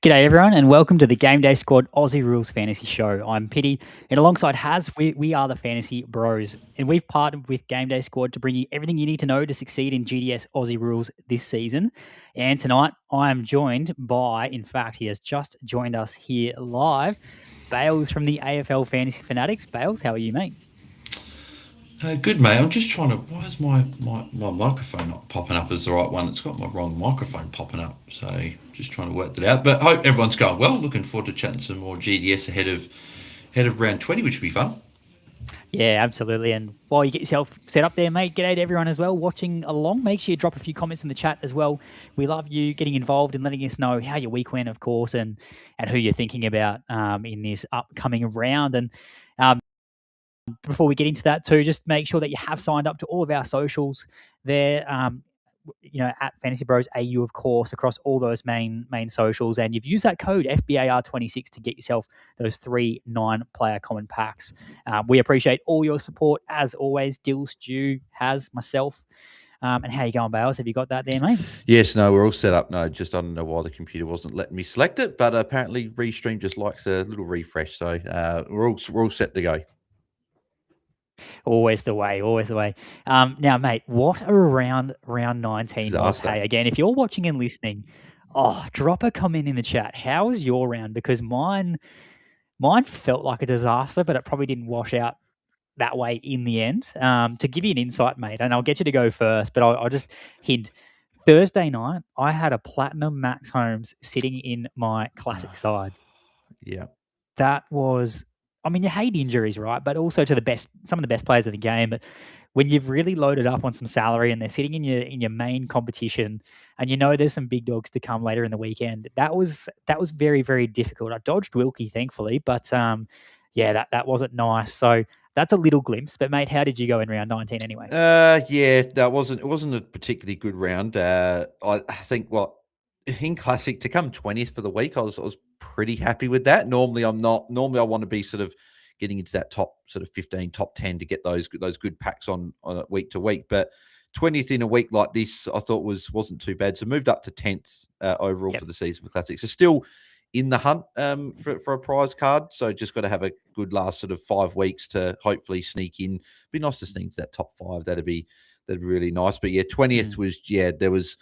G'day everyone and welcome to the GameDay Squad Aussie Rules Fantasy Show. I'm Pitty and alongside Haz, we are the Fantasy Bros and we've partnered with GameDay Squad to bring you everything you need to know to succeed in GDS Aussie Rules this season. And tonight I am joined by, in fact, he has just joined us here live, Bales from the AFL Fantasy Fanatics. Bales, how are you, mate? Good, mate. I'm just trying to. Why is my microphone not popping up as the right one? It's got my wrong microphone popping up. So just trying to work that out. But hope everyone's going well. Looking forward to chatting some more GDS ahead of round 20, which will be fun. Yeah, absolutely. And while you get yourself set up there, mate, g'day to everyone as well watching along. Make sure you drop a few comments in the chat as well. We love you getting involved and letting us know how your week went, of course, and who you're thinking about in this upcoming round. And before we get into that too, just make sure that you have signed up to all of our socials there. At Fantasy Bros AU, of course, across all those main socials, and you've used that code FBAR26 to get yourself those 3 9-player common packs. We appreciate all your support as always. Dill, Stu, Has, myself. And how you going, Bales? Have you got that there, mate? Yes, no, we're all set up. No, just I don't know why the computer wasn't letting me select it, but apparently Restream just likes a little refresh, so we're all set to go. Always the way, always the way. Now, mate, what a round 19 was. Hey, again, if you're watching and listening, drop a comment in the chat. How was your round? Because mine felt like a disaster, but it probably didn't wash out that way in the end. To give you an insight, mate, and I'll get you to go first, but I'll just hint. Thursday night, I had a Platinum Max Holmes sitting in my classic side. Yeah. That was... I mean, you hate injuries, right? But also to some of the best players of the game. But when you've really loaded up on some salary and they're sitting in your main competition, and you know there's some big dogs to come later in the weekend, that was very, very difficult. I dodged Wilkie, thankfully, but that wasn't nice. So that's a little glimpse. But mate, how did you go in round 19 anyway? It wasn't a particularly good round. I think in Classic to come 20th for the week, I was pretty happy with that. Normally I'm not. Normally I want to be sort of getting into that top sort of 15, top 10 to get those good packs on week to week. But 20th in a week like this, I thought wasn't too bad. So moved up to 10th overall for the season for Classic. So still in the hunt for a prize card. So just got to have a good last sort of 5 weeks to hopefully sneak in. Be nice to sneak into that top 5. That'd be really nice. But yeah, 20th was there was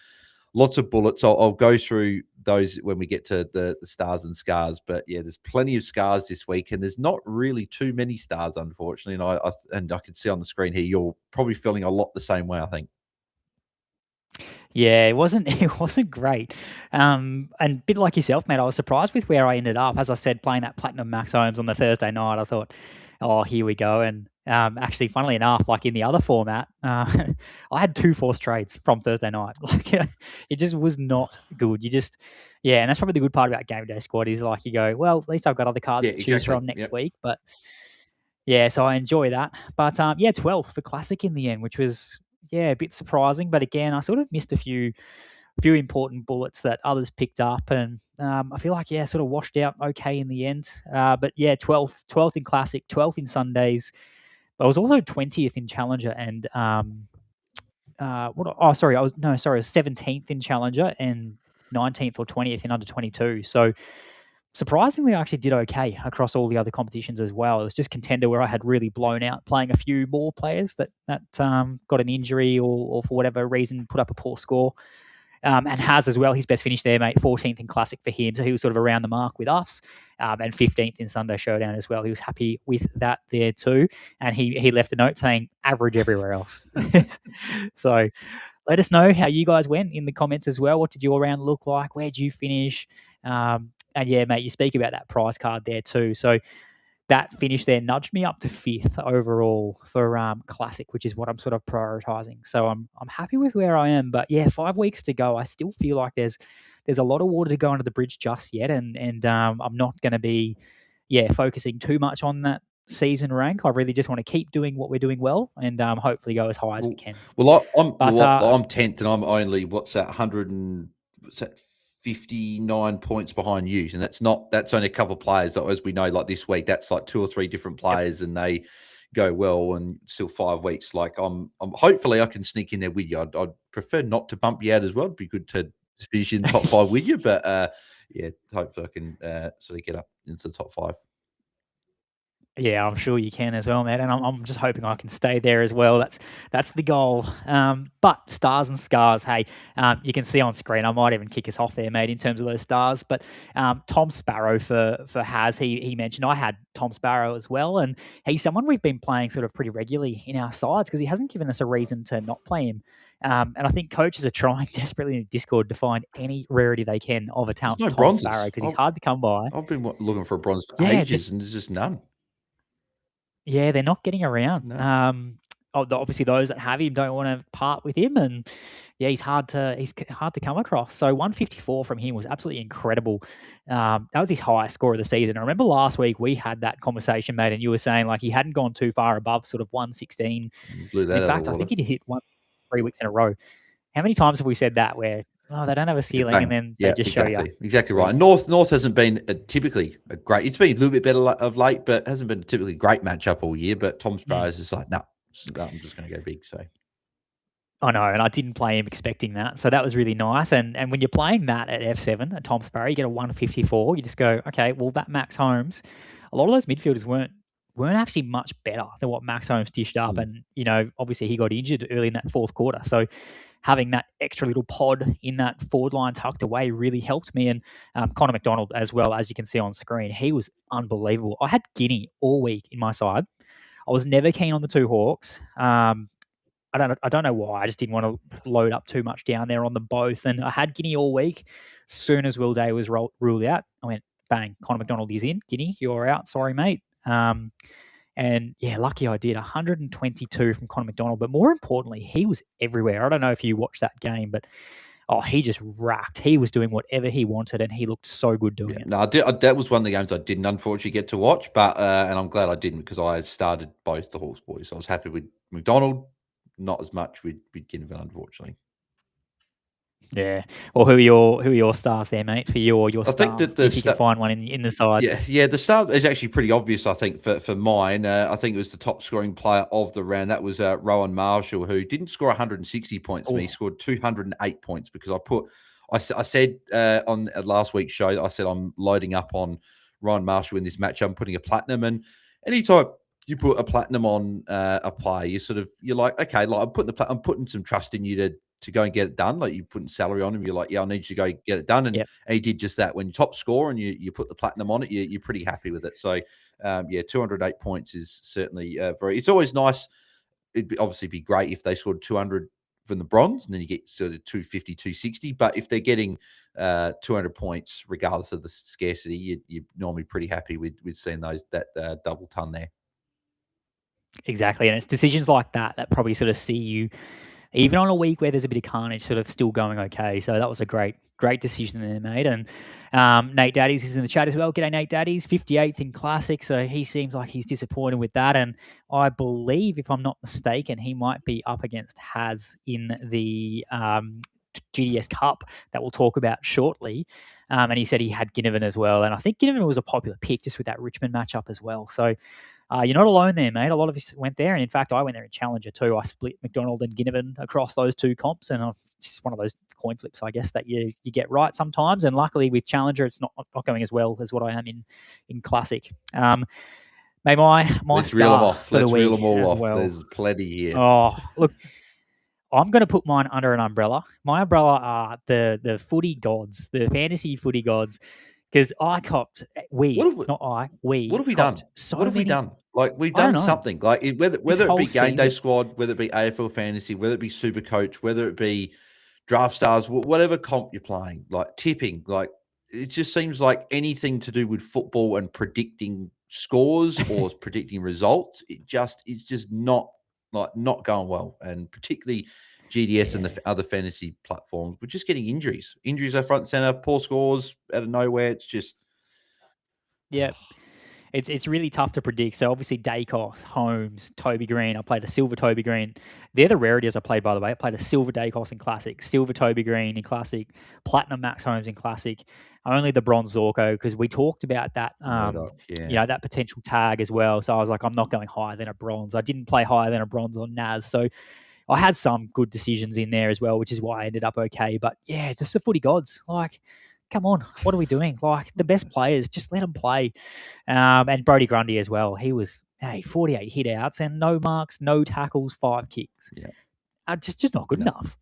lots of bullets. I'll go through those when we get to the stars and scars. But yeah, there's plenty of scars this week, and there's not really too many stars, unfortunately. And I can see on the screen here, you're probably feeling a lot the same way, I think. Yeah, it wasn't great. And a bit like yourself, mate, I was surprised with where I ended up. As I said, playing that Platinum Max Holmes on the Thursday night, I thought, oh, here we go. And actually, funnily enough, like in the other format, I had 2 forced trades from Thursday night. Like it just was not good. And that's probably the good part about GameDay Squad is like you go, well, at least I've got other cards to choose from next week. But yeah, so I enjoy that. But 12th for Classic in the end, which was a bit surprising. But again, I sort of missed a few important bullets that others picked up, and I feel like sort of washed out okay in the end. But 12th in Classic, 12th in Sundays. I was also 20th in Challenger, and I was 17th in Challenger and 19th or 20th in under 22. So surprisingly, I actually did okay across all the other competitions as well. It was just Contender where I had really blown out, playing a few more players that got an injury or for whatever reason put up a poor score. And Has as well, his best finish there, mate, 14th in Classic for him. So he was sort of around the mark with us. And 15th in Sunday Showdown as well. He was happy with that there too. And he left a note saying average everywhere else. So let us know how you guys went in the comments as well. What did your round look like? Where'd you finish? And yeah, mate, you speak about that prize card there too. So that finish there nudged me up to 5th overall for Classic, which is what I'm sort of prioritizing. So I'm happy with where I am. But yeah, 5 weeks to go. I still feel like there's a lot of water to go under the bridge just yet, and I'm not going to be focusing too much on that season rank. I really just want to keep doing what we're doing well, and hopefully go as high as we can. Well, I'm 10th, and I'm only 59 points behind you, and that's only a couple of players. As we know, like this week, that's like 2 or 3 different players, and they go well, and still 5 weeks. Like I'm hopefully I can sneak in there with you. I'd prefer not to bump you out as well. It'd be good to finish in top 5 with you, but yeah, hopefully I can sort of get up into the top 5. Yeah, I'm sure you can as well, man. And I'm just hoping I can stay there as well. That's the goal. But stars and scars, hey, you can see on screen. I might even kick us off there, mate, in terms of those stars. But Tom Sparrow for Has, he mentioned I had Tom Sparrow as well, and he's someone we've been playing sort of pretty regularly in our sides because he hasn't given us a reason to not play him. And I think coaches are trying desperately in Discord to find any rarity they can of a There's Tom no bronzes. Sparrow because he's hard to come by. I've been looking for a bronze for Yeah, ages, and there's just none. Yeah, they're not getting around. No. Obviously, those that have him don't want to part with him, and yeah, he's hard to come across. So 154 from him was absolutely incredible. That was his highest score of the season. I remember last week we had that conversation, mate, and you were saying like he hadn't gone too far above sort of 116. Blew that In out fact, of the I water. think he'd hit 3 weeks in a row. How many times have we said that where they don't have a ceiling and then they just show you? Exactly right. North hasn't been typically a great. It's been a little bit better of late, but hasn't been a typically great matchup all year. But Tom Sparrows is like, no, I'm just going to go big. So I know, and I didn't play him expecting that, so that was really nice. And when you're playing that at F7 at Tom Sparrow, you get a 154. You just go, okay, well that Max Holmes, a lot of those midfielders weren't actually much better than what Max Holmes dished up, and obviously he got injured early in that fourth quarter, so having that extra little pod in that forward line tucked away really helped me. And Connor McDonald as well, as you can see on screen, he was unbelievable. I had Guinea all week in my side. I was never keen on the two Hawks. I don't know why. I just didn't want to load up too much down there on them both. And I had Guinea all week. As soon as Will Day was ruled out, I went, bang, Connor McDonald is in. Guinea, you're out. Sorry, mate. And yeah, lucky I did. 122 from Connor McDonald. But more importantly, he was everywhere. I don't know if you watched that game, but he just racked. He was doing whatever he wanted, and he looked so good doing it. No, that was one of the games I didn't unfortunately get to watch, but and I'm glad I didn't because I started both the Hawks boys. So I was happy with McDonald, not as much with Ginnivan, unfortunately. Yeah. Well, who are your stars there, mate? For your star, I think that if you can find one in the side. Yeah. The star is actually pretty obvious. I think for mine, I think it was the top scoring player of the round. That was Rowan Marshall, who didn't score 160 points for me. He scored 208 points because I said on last week's show, I said I'm loading up on Rowan Marshall in this match. I'm putting a platinum, and anytime you put a platinum on a player, you're like, okay, like I'm putting some trust in you to go and get it done. Like you're putting salary on him. You're like, yeah, I need you to go get it done. And he did just that. When you top score and you put the platinum on it, you're pretty happy with it. So 208 points is certainly it's always nice. It'd obviously be great if they scored 200 from the bronze and then you get sort of 250, 260. But if they're getting 200 points, regardless of the scarcity, you're normally pretty happy with seeing that double ton there. Exactly. And it's decisions like that probably sort of see you, even on a week where there's a bit of carnage, sort of still going okay. So that was a great decision they made. And Nate Daddies is in the chat as well. G'day, Nate Daddies, 58th in Classic. So he seems like he's disappointed with that. And I believe, if I'm not mistaken, he might be up against Has in the GDS Cup that we'll talk about shortly. And he said he had Ginnivan as well. And I think Ginnivan was a popular pick just with that Richmond matchup as well. So you're not alone there, mate. A lot of us went there. And in fact, I went there in Challenger too. I split McDonald and Ginnivan across those two comps. And it's just one of those coin flips, I guess, that you get right sometimes. And luckily with Challenger, it's not going as well as what I am in Classic. Mate, my Let's reel them off. for the week reel them all as off. well. There's plenty here. Oh, look. I'm going to put mine under an umbrella. My umbrella are the footy gods, the fantasy footy gods, because I copped, we What have we done? What have we done? Like, we've done something. Like, whether it be GameDay Squad, whether it be AFL Fantasy, whether it be Super Coach, whether it be Draft Stars, whatever comp you're playing, like tipping, like, it just seems like anything to do with football and predicting scores or predicting results, it's just not going well. And particularly GDS and the other fantasy platforms, we're just getting injuries are front and center, poor scores out of nowhere. It's just it's really tough to predict. So obviously Dacos, Holmes, Toby Green. I played a silver Toby Green. They're the rarities I played, by the way. I played a silver Dacos in Classic, silver Toby Green in Classic, platinum Max Holmes in Classic, only the bronze Zorko, because we talked about that that potential tag as well. So I was like, I'm not going higher than a bronze. I didn't play higher than a bronze on Naz. So I had some good decisions in there as well, which is why I ended up okay. But yeah, just the footy gods. Like, come on, what are we doing? Like, the best players, just let them play. And Brodie Grundy as well. He was 48 hit outs and no marks, no tackles, 5 kicks. Yeah. Just not good enough.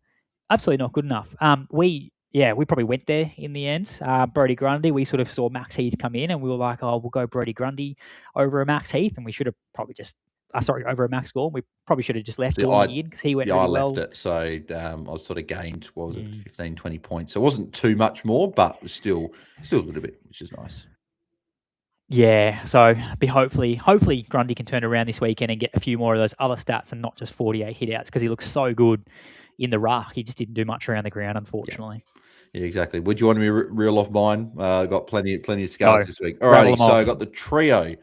Absolutely not good enough. We probably went there in the end. Brodie Grundy, we sort of saw Max Heath come in and we were like, oh, we'll go Brodie Grundy over a Max Heath. And we should have probably just, over a Max Gorn. We probably should have just left Gorn in because he went really well. I left it. So I sort of gained, 15, 20 points. So it wasn't too much more, but it was still a little bit, which is nice. Yeah, so hopefully Grundy can turn around this weekend and get a few more of those other stats and not just 48 hit outs because he looks so good in the ruck. He just didn't do much around the ground, unfortunately. Yeah, exactly. Would you want me to reel off mine? Got plenty of scars this week. Alrighty, so I got the trio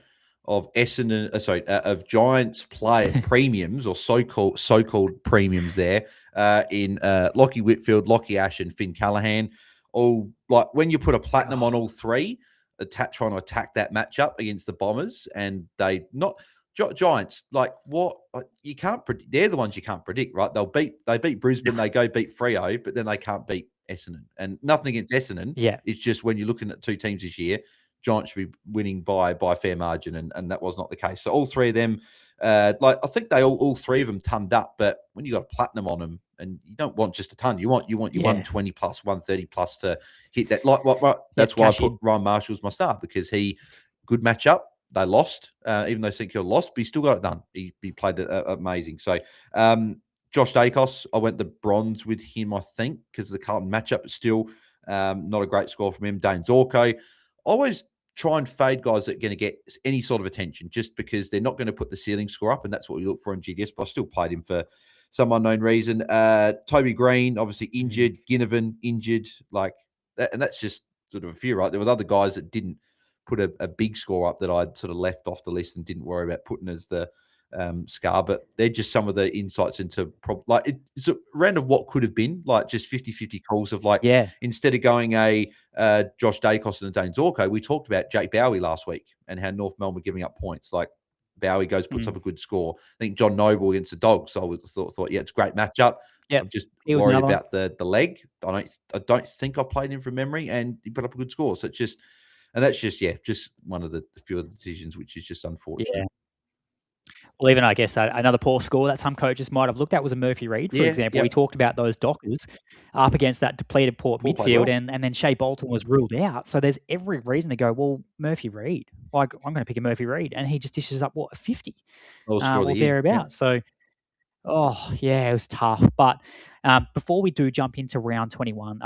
of Essendon, of Giants player premiums or so-called premiums there in Lockie Whitfield, Lockie Ash, and Finn Callaghan. All like when you put a platinum on all three, trying to attack that matchup against the Bombers, and they not Giants. Like what you can't predict. They're the ones you can't predict, right? They beat Brisbane, they go beat Freo, but then they can't beat Essendon. And nothing against Essendon. Yeah, it's just when you're looking at two teams this year, Giants should be winning by a fair margin, and that was not the case. So all three of them, I think they all three of them tonned up. But when you got a platinum on them, and you don't want just a ton, you want your 120 plus, 130 plus to hit that. That's why I put Ryan Marshall as my star, because good matchup. They lost, even though St Kilda lost, but he still got it done. He played it amazing. So Josh Dacos, I went the bronze with him, I think, because of the Carlton matchup, but still not a great score from him. Dane Zorko. Always try and fade guys that are going to get any sort of attention just because they're not going to put the ceiling score up, and that's what we look for in GDS, but I still played him for some unknown reason. Toby Green, obviously injured. Ginnivan, injured. Like that, and that's just sort of a few, right? There were other guys that didn't put a big score up that I'd sort of left off the list and didn't worry about putting as the scar, but they're just some of the insights into it's a round of what could have been, like just 50-50 calls of instead of going Josh Dacos and a Dane Zorko, we talked about Jake Bowie last week and how North Melbourne were giving up points. Like Bowie puts up a good score. I think John Noble against the Dogs, so I thought it's a great matchup. I'm just worried about the leg. I don't think I played him from memory, and he put up a good score. So it's just one of the few of the decisions, which is just unfortunate. Yeah. Well, even I guess another poor score that some coaches might have looked at was a Murphy Reid, for example. We talked about those Dockers up against that depleted Port midfield, and then Shea Bolton was ruled out. So there's every reason to go, well, Murphy Reid. Like, I'm going to pick a Murphy Reid, and he just dishes up, a 50 or thereabouts. Yeah. So, it was tough. But before we do jump into round 21,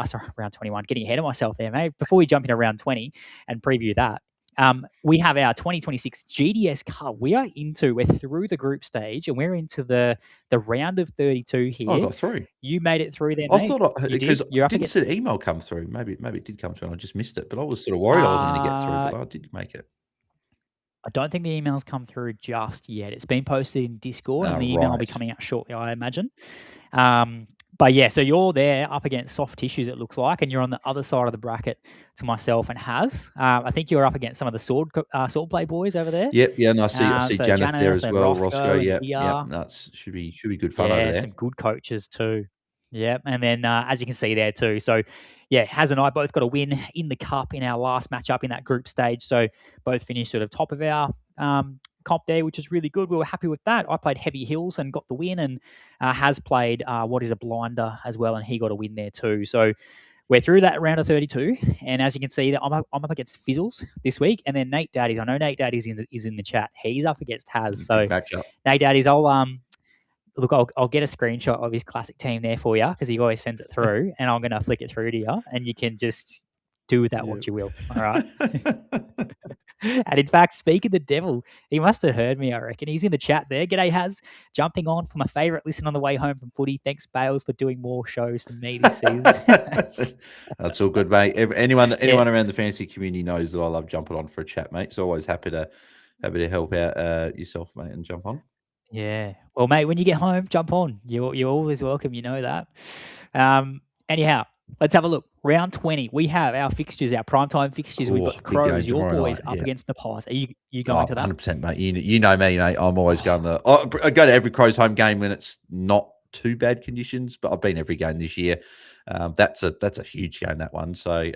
getting ahead of myself there, mate. Before we jump into round 20 and preview that, we have our 2026 GDS Cup. We're through the group stage, and we're into the round of 32 here. I got through. You made it through there, I mate. thought because I didn't see the email come through. Maybe it did come through and I just missed it. But I was sort of worried I wasn't going to get through, but I did make it. I don't think the email's come through just yet. It's been posted in Discord, and the email will be coming out shortly, I imagine. But yeah, so you're there up against Soft Tissues, it looks like, and you're on the other side of the bracket to myself and Haz. I think you're up against some of the sword play boys over there. Yep, yeah, and I see so Janeth there as well, Roscoe. Yeah, that should be good fun over there. Some good coaches too. Yeah, and then as you can see there too. So yeah, Haz and I both got a win in the cup in our last matchup in that group stage. So both finished sort of top of our comp there, which is really good. We were happy with that. I played Heavy Hills and got the win, and Has played What Is a Blinder as well, and he got a win there too. So we're through that round of 32, and as you can see, I'm up against Fizzles this week, and then Nate Daddies. I know Nate Daddies is in the chat. He's up against Has. So Nate Daddies, I'll get a screenshot of his classic team there for you because he always sends it through, and I'm going to flick it through to you, and you can just do with that what you will. All right. And in fact, speak of the devil, he must have heard me, I reckon. He's in the chat there. G'day, Haz. Jumping on for my favourite listen on the way home from footy. Thanks, Bales, for doing more shows than me this season. That's all good, mate. Anyone around the fantasy community knows that I love jumping on for a chat, mate. So always happy to help out yourself, mate, and jump on. Yeah. Well, mate, when you get home, jump on. You're always welcome. You know that. Anyhow, let's have a look. Round 20. We have our fixtures, our primetime fixtures. We've got the Crows, your boys, up against the Pies. Are you going to that? 100%, mate. You know me, mate. I'm always going I go to every Crows home game when it's not too bad conditions, but I've been every game this year. That's a huge game, that one. So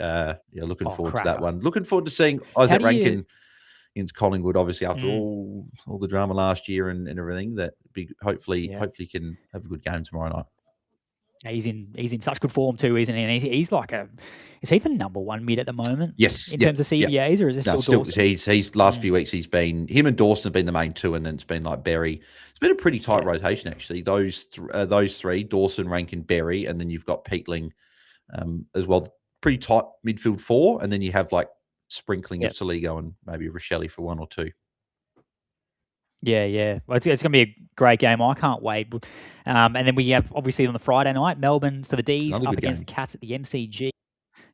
looking forward to that cracker. one. Looking forward to seeing How Isaac do you? Rankin against Collingwood, obviously after Mm, all the drama last year and everything. That big hopefully yeah. can have a good game tomorrow night. He's in such good form too, isn't he? And he's like is he the number one mid at the moment? Yes, in terms of CBAs, or is it No, still still Dawson? he's last few weeks he's been him and Dawson have been the main two, and then it's been like Berry. It's been a pretty tight rotation actually. Those three, Dawson, Rankin, Berry, and then you've got Peatling as well. Pretty tight midfield four, and then you have like sprinkling of Saligo and maybe Rochelle for one or two. Yeah. Well, it's going to be a great game. I can't wait. And then we have, obviously, on the Friday night, Melbourne, so the D's up against the Cats at the MCG.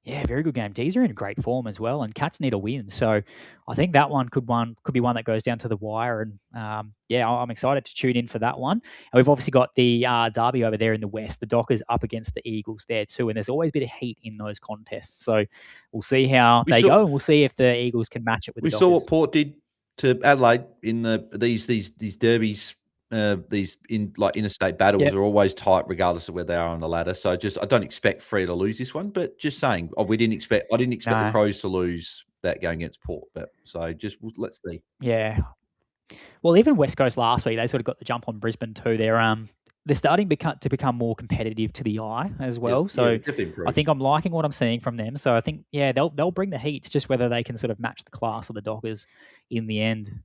Yeah, very good game. D's are in great form as well, and Cats need a win. So I think that one could be one that goes down to the wire. And I'm excited to tune in for that one. And we've obviously got the derby over there in the West. The Dockers up against the Eagles there too. And there's always a bit of heat in those contests. So we'll see how they go, and we'll see if the Eagles can match it with the Dockers. We saw what Port did to Adelaide in these derbies. These interstate battles are always tight, regardless of where they are on the ladder. So I don't expect Freo to lose this one, but just saying, I didn't expect the Crows to lose that game against Port. But so let's see. Yeah. Well, even West Coast last week, they sort of got the jump on Brisbane too. They're starting to become more competitive to the eye as well. So I think I'm liking what I'm seeing from them. So I think, they'll bring the heat. It's just whether they can sort of match the class of the Dockers in the end.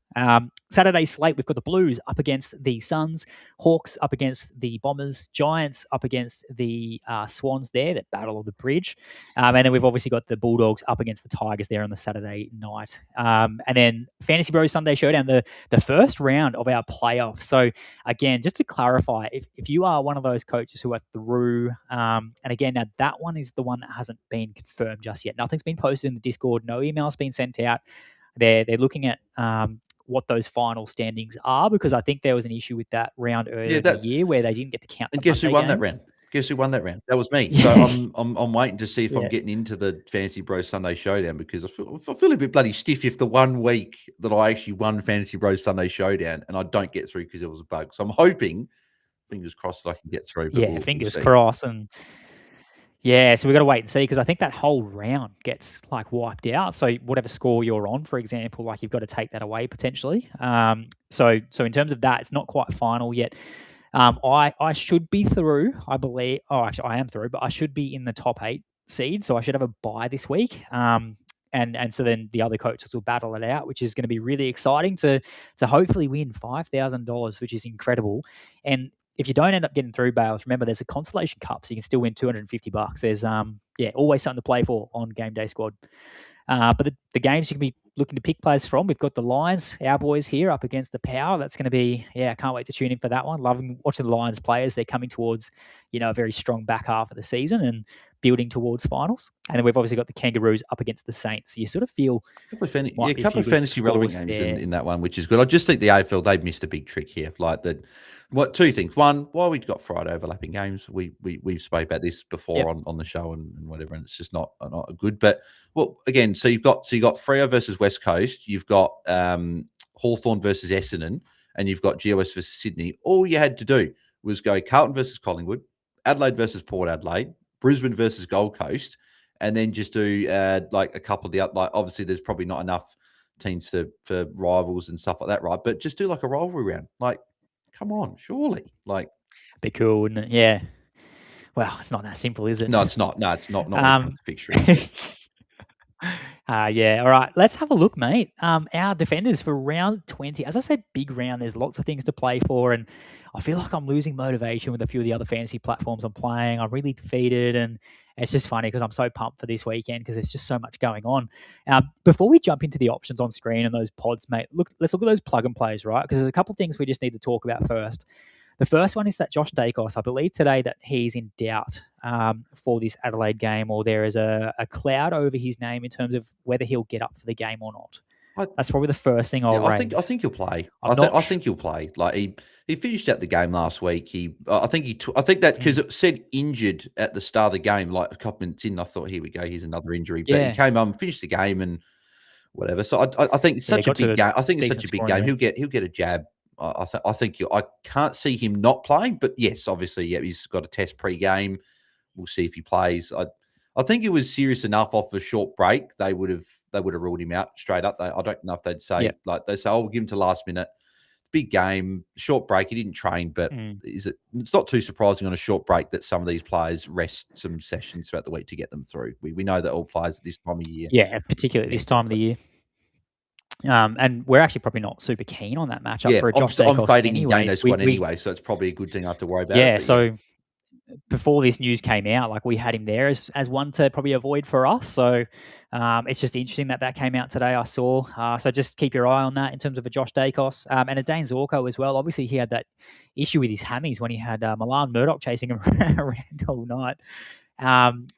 Saturday slate, we've got the Blues up against the Suns, Hawks up against the Bombers, Giants up against the Swans there, that battle of the bridge. And then we've obviously got the Bulldogs up against the Tigers there on the Saturday night. And then FantasyBros Sunday Showdown, the first round of our playoffs. So again, just to clarify, if you are one of those coaches who are through, and again, now that one is the one that hasn't been confirmed just yet. Nothing's been posted in the Discord. No email's been sent out. They're looking at what those final standings are, because I think there was an issue with that round earlier in the year where they didn't get to count. And guess who won that round? Guess who won that round? That was me. So I'm waiting to see if I'm getting into the FantasyBros Sunday Showdown, because I feel a bit bloody stiff if the 1 week that I actually won FantasyBros Sunday Showdown and I don't get through because there was a bug. So I'm hoping, fingers crossed, that I can get through. But fingers crossed. And so we've got to wait and see, because I think that whole round gets like wiped out. So whatever score you're on, for example, like you've got to take that away potentially. So in terms of that, it's not quite final yet. I should be through, I believe. Oh, actually, I am through, but I should be in the top 8 seed, so I should have a bye this week. And so then the other coaches will battle it out, which is going to be really exciting to hopefully win $5,000, which is incredible. And if you don't end up getting through, Bales, remember there's a consolation cup, so you can still win $250. There's always something to play for on GameDay Squad. But the games you can be looking to pick players from, we've got the Lions, our boys here, up against the Power. That's going to be, I can't wait to tune in for that one. Loving watching the Lions players. They're coming towards, a very strong back half of the season and building towards finals. And then we've obviously got the Kangaroos up against the Saints. So you sort of feel a couple of fantasy relevant games in that one, which is good. I just think the AFL, they've missed a big trick here. Like that. Two things. One, why we've got Friday overlapping games. We've spoke about this before on the show and whatever, and it's just not good. But again, so you've got Freo versus West Coast, you've got Hawthorn versus Essendon, and you've got GOS versus Sydney. All you had to do was go Carlton versus Collingwood, Adelaide versus Port Adelaide, Brisbane versus Gold Coast, and then just do like a couple of the like. Obviously, there's probably not enough teams for rivals and stuff like that, right? But just do like a rivalry round, like. Come on, surely. Like, be cool, wouldn't it? Yeah. Well, it's not that simple, is it? No, it's not. No, it's not. Not fixturing. All right. Let's have a look, mate. Our defenders for round 20. As I said, big round. There's lots of things to play for, and I feel like I'm losing motivation with a few of the other fantasy platforms I'm playing. I'm really defeated, and it's just funny because I'm so pumped for this weekend because there's just so much going on. Before we jump into the options on screen and those pods, mate, let's look at those plug and plays, right? Because there's a couple of things we just need to talk about first. The first one is that Josh Dacos, I believe today that he's in doubt for this Adelaide game, or there is a cloud over his name in terms of whether he'll get up for the game or not. That's probably the first thing I'll raise. I think he'll play. I think he'll play. Like he finished out the game last week. I think that because it said injured at the start of the game, like a couple minutes in, I thought, here we go, here's another injury. But he came on, finished the game, and whatever. So I think it's such a big game. I think it's such a big game. He'll get a jab I think I can't see him not playing, but yes, obviously, yeah, he's got a test pre-game. We'll see if he plays. I think it was serious enough off a short break. They would have ruled him out straight up. I don't know if they'd say oh, we'll give him to last minute. Big game, short break. He didn't train, but it's not too surprising on a short break that some of these players rest some sessions throughout the week to get them through. We know that all players at this time of year. Yeah, particularly this time of the year. And we're actually probably not super keen on that matchup for a Josh Dacos. I'm fading in GameDay Squad anyway, so it's probably a good thing I have to worry about. Yeah, so before this news came out, like we had him there as one to probably avoid for us. So it's just interesting that came out today. I saw. So just keep your eye on that in terms of a Josh Dacos and a Dane Zorko as well. Obviously, he had that issue with his hammies when he had Milan Murdoch chasing him around all night.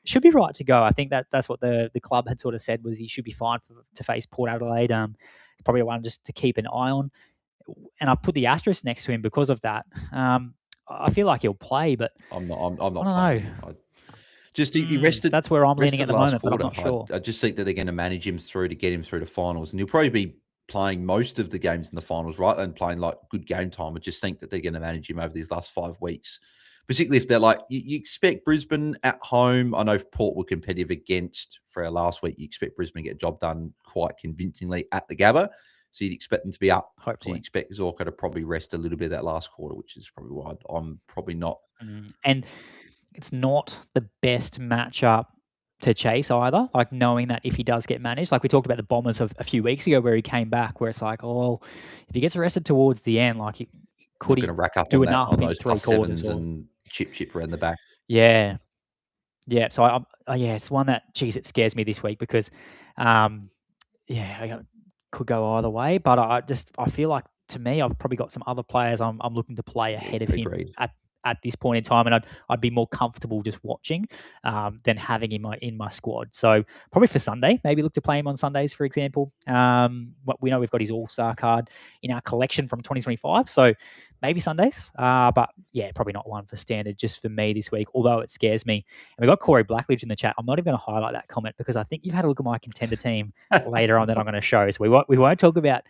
Should be right to go. I think that's what the club had sort of said was he should be fine to face Port Adelaide. It's probably one just to keep an eye on. And I put the asterisk next to him because of that. I feel like he'll play, but I'm not. I don't know. He rested. That's where I'm leaning at the moment, but I'm not sure. I just think that they're going to manage him through to get him through the finals, and he'll probably be playing most of the games in the finals, right? And playing like good game time. I just think that they're going to manage him over these last 5 weeks, particularly if they're like you expect Brisbane at home. I know Port were competitive against for our last week. You expect Brisbane to get a job done quite convincingly at the Gabba. So you'd expect them to be up. Hopefully. So you expect Zorko to probably rest a little bit that last quarter, which is probably why I'm probably not. And it's not the best matchup to chase either. Like knowing that if he does get managed, like we talked about the Bombers a few weeks ago where he came back, where it's like, oh, if he gets arrested towards the end, like could he rack up do on enough on in those 3 quarters and chip around the back? Yeah. Yeah. So it's one that, geez, it scares me this week because, I could go either way, but I feel like to me, I've probably got some other players I'm looking to play ahead of him at this point in time, and I'd be more comfortable just watching than having him in my squad. So probably for Sunday, maybe look to play him on Sundays, for example. We know we've got his All-Star card in our collection from 2025, so maybe Sundays. But yeah, probably not one for standard just for me this week, although it scares me. And we've got Corey Blackledge in the chat. I'm not even going to highlight that comment because I think you've had a look at my contender team later on that I'm going to show. So we won't talk about